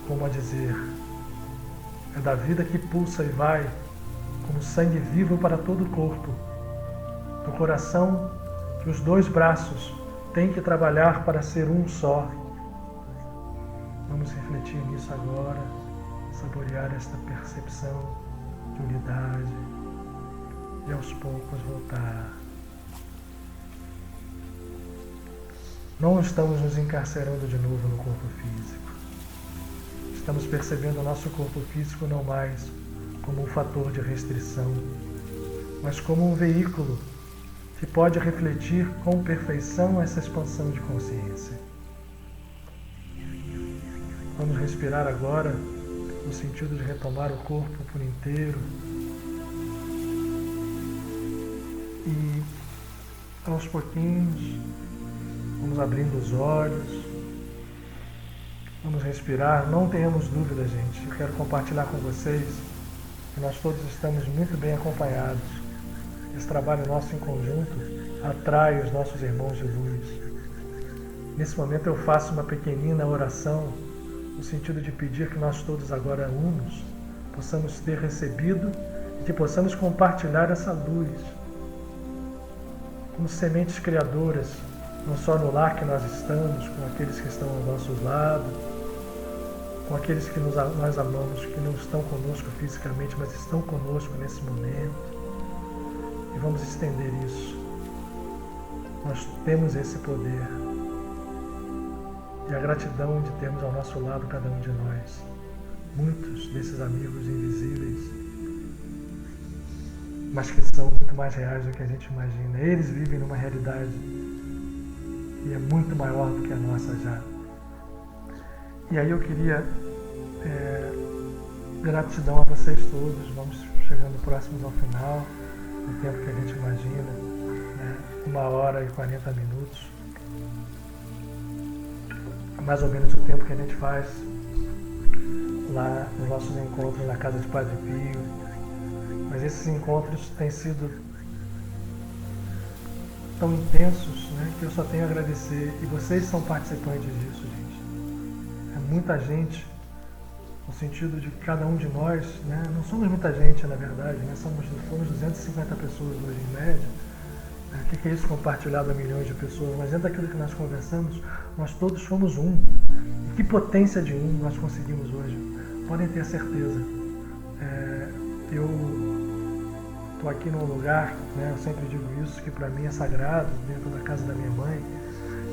Como a dizer, é da vida que pulsa e vai, como sangue vivo para todo o corpo, do coração que os dois braços têm que trabalhar para ser um só. Vamos refletir nisso agora, saborear esta percepção de unidade e aos poucos voltar. Não estamos nos encarcerando de novo no corpo físico. Estamos percebendo o nosso corpo físico não mais como um fator de restrição, mas como um veículo que pode refletir com perfeição essa expansão de consciência. Vamos respirar agora no sentido de retomar o corpo por inteiro e, aos pouquinhos, vamos abrindo os olhos, vamos respirar. Não tenhamos dúvida, gente. Eu quero compartilhar com vocês que nós todos estamos muito bem acompanhados. Esse trabalho nosso em conjunto atrai os nossos irmãos de luz. Nesse momento eu faço uma pequenina oração no sentido de pedir que nós todos agora unos possamos ter recebido e que possamos compartilhar essa luz como sementes criadoras, não só no lar que nós estamos, com aqueles que estão ao nosso lado, com aqueles que nós amamos, que não estão conosco fisicamente, mas estão conosco nesse momento. E vamos estender isso. Nós temos esse poder. E a gratidão de termos ao nosso lado cada um de nós. Muitos desses amigos invisíveis, mas que são muito mais reais do que a gente imagina. Eles vivem numa realidade que é muito maior do que a nossa já. E aí eu queria gratidão a vocês todos. Vamos chegando próximos ao final, no tempo que a gente imagina, né? 1h40. Mais ou menos o tempo que a gente faz lá nos nossos encontros na casa de Padre Pio. Mas esses encontros têm sido tão intensos, né, que eu só tenho a agradecer. E vocês são participantes disso, gente. É muita gente, no sentido de cada um de nós, né? Não somos muita gente, na verdade, né? Fomos 250 pessoas hoje em média. O que é isso compartilhado a milhões de pessoas? Mas dentro daquilo que nós conversamos, nós todos fomos um. E que potência de um nós conseguimos hoje. Podem ter certeza. Eu estou aqui num lugar, né, eu sempre digo isso, que para mim é sagrado, dentro da casa da minha mãe,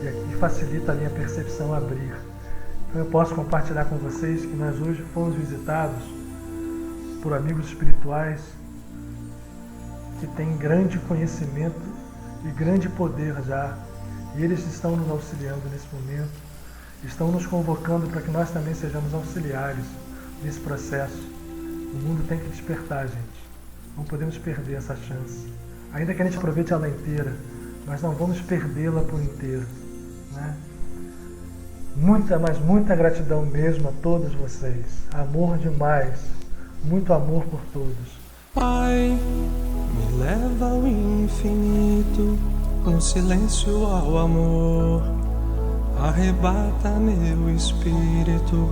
e aqui facilita a minha percepção abrir. Então eu posso compartilhar com vocês que nós hoje fomos visitados por amigos espirituais que têm grande conhecimento e grande poder já, e eles estão nos auxiliando nesse momento, estão nos convocando para que nós também sejamos auxiliares nesse processo. O mundo tem que despertar, gente. Não podemos perder essa chance. Ainda que a gente aproveite ela inteira, mas não vamos perdê-la por inteiro, né? Muita, mas muita gratidão mesmo a todos vocês. Amor demais. Muito amor por todos. Pai, leva ao infinito, no silêncio ao amor. Arrebata meu espírito,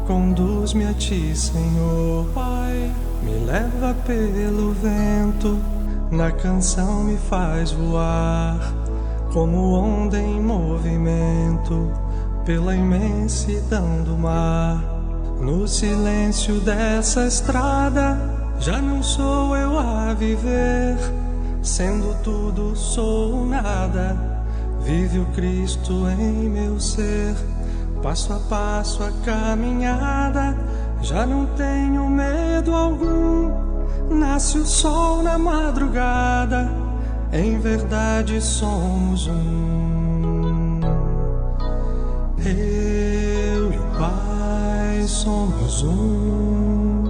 conduz-me a ti, Senhor. Pai, me leva pelo vento, na canção me faz voar, como onda em movimento, pela imensidão do mar. No silêncio dessa estrada, já não sou eu a viver, sendo tudo sou nada, vive o Cristo em meu ser. Passo a passo a caminhada, já não tenho medo algum, nasce o sol na madrugada, em verdade somos um. Eu e o Pai somos um.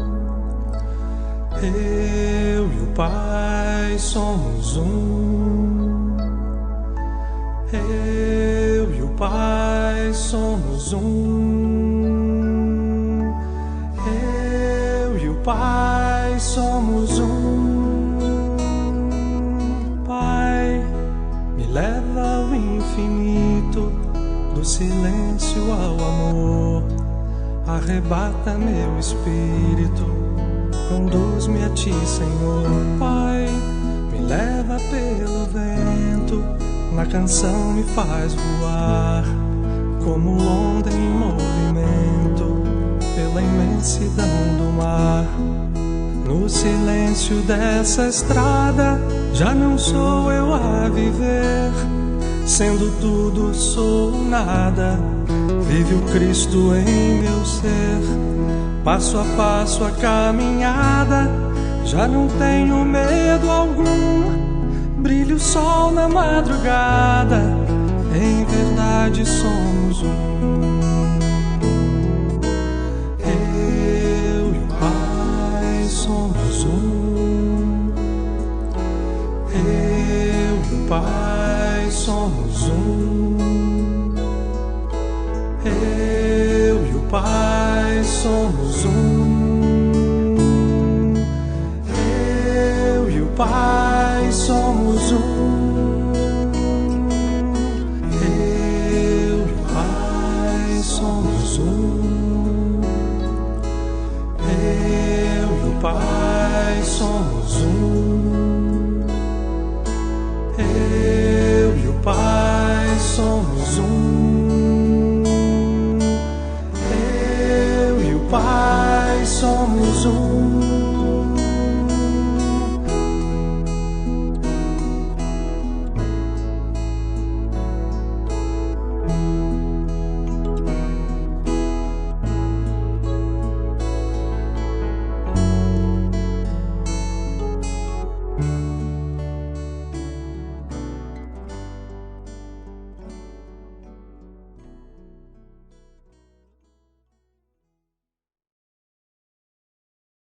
Eu e o Pai somos um. Eu e o Pai somos um. Eu e o Pai somos um. Pai, me leva ao infinito, do silêncio ao amor. Arrebata meu espírito, conduz-me a ti, Senhor. Pai, me leva pelo vento, na canção me faz voar, como onda em movimento, pela imensidão do mar. No silêncio dessa estrada, já não sou eu a viver, sendo tudo sou nada, vive o Cristo em meu ser. Passo a passo a caminhada, já não tenho medo algum, brilha o sol na madrugada, em verdade somos um. Eu e o Pai somos um. Eu e o Pai somos um. Eu e o Pai somos um. Eu e o Pai somos um. Eu e o Pai somos um. Eu e o Pai somos um.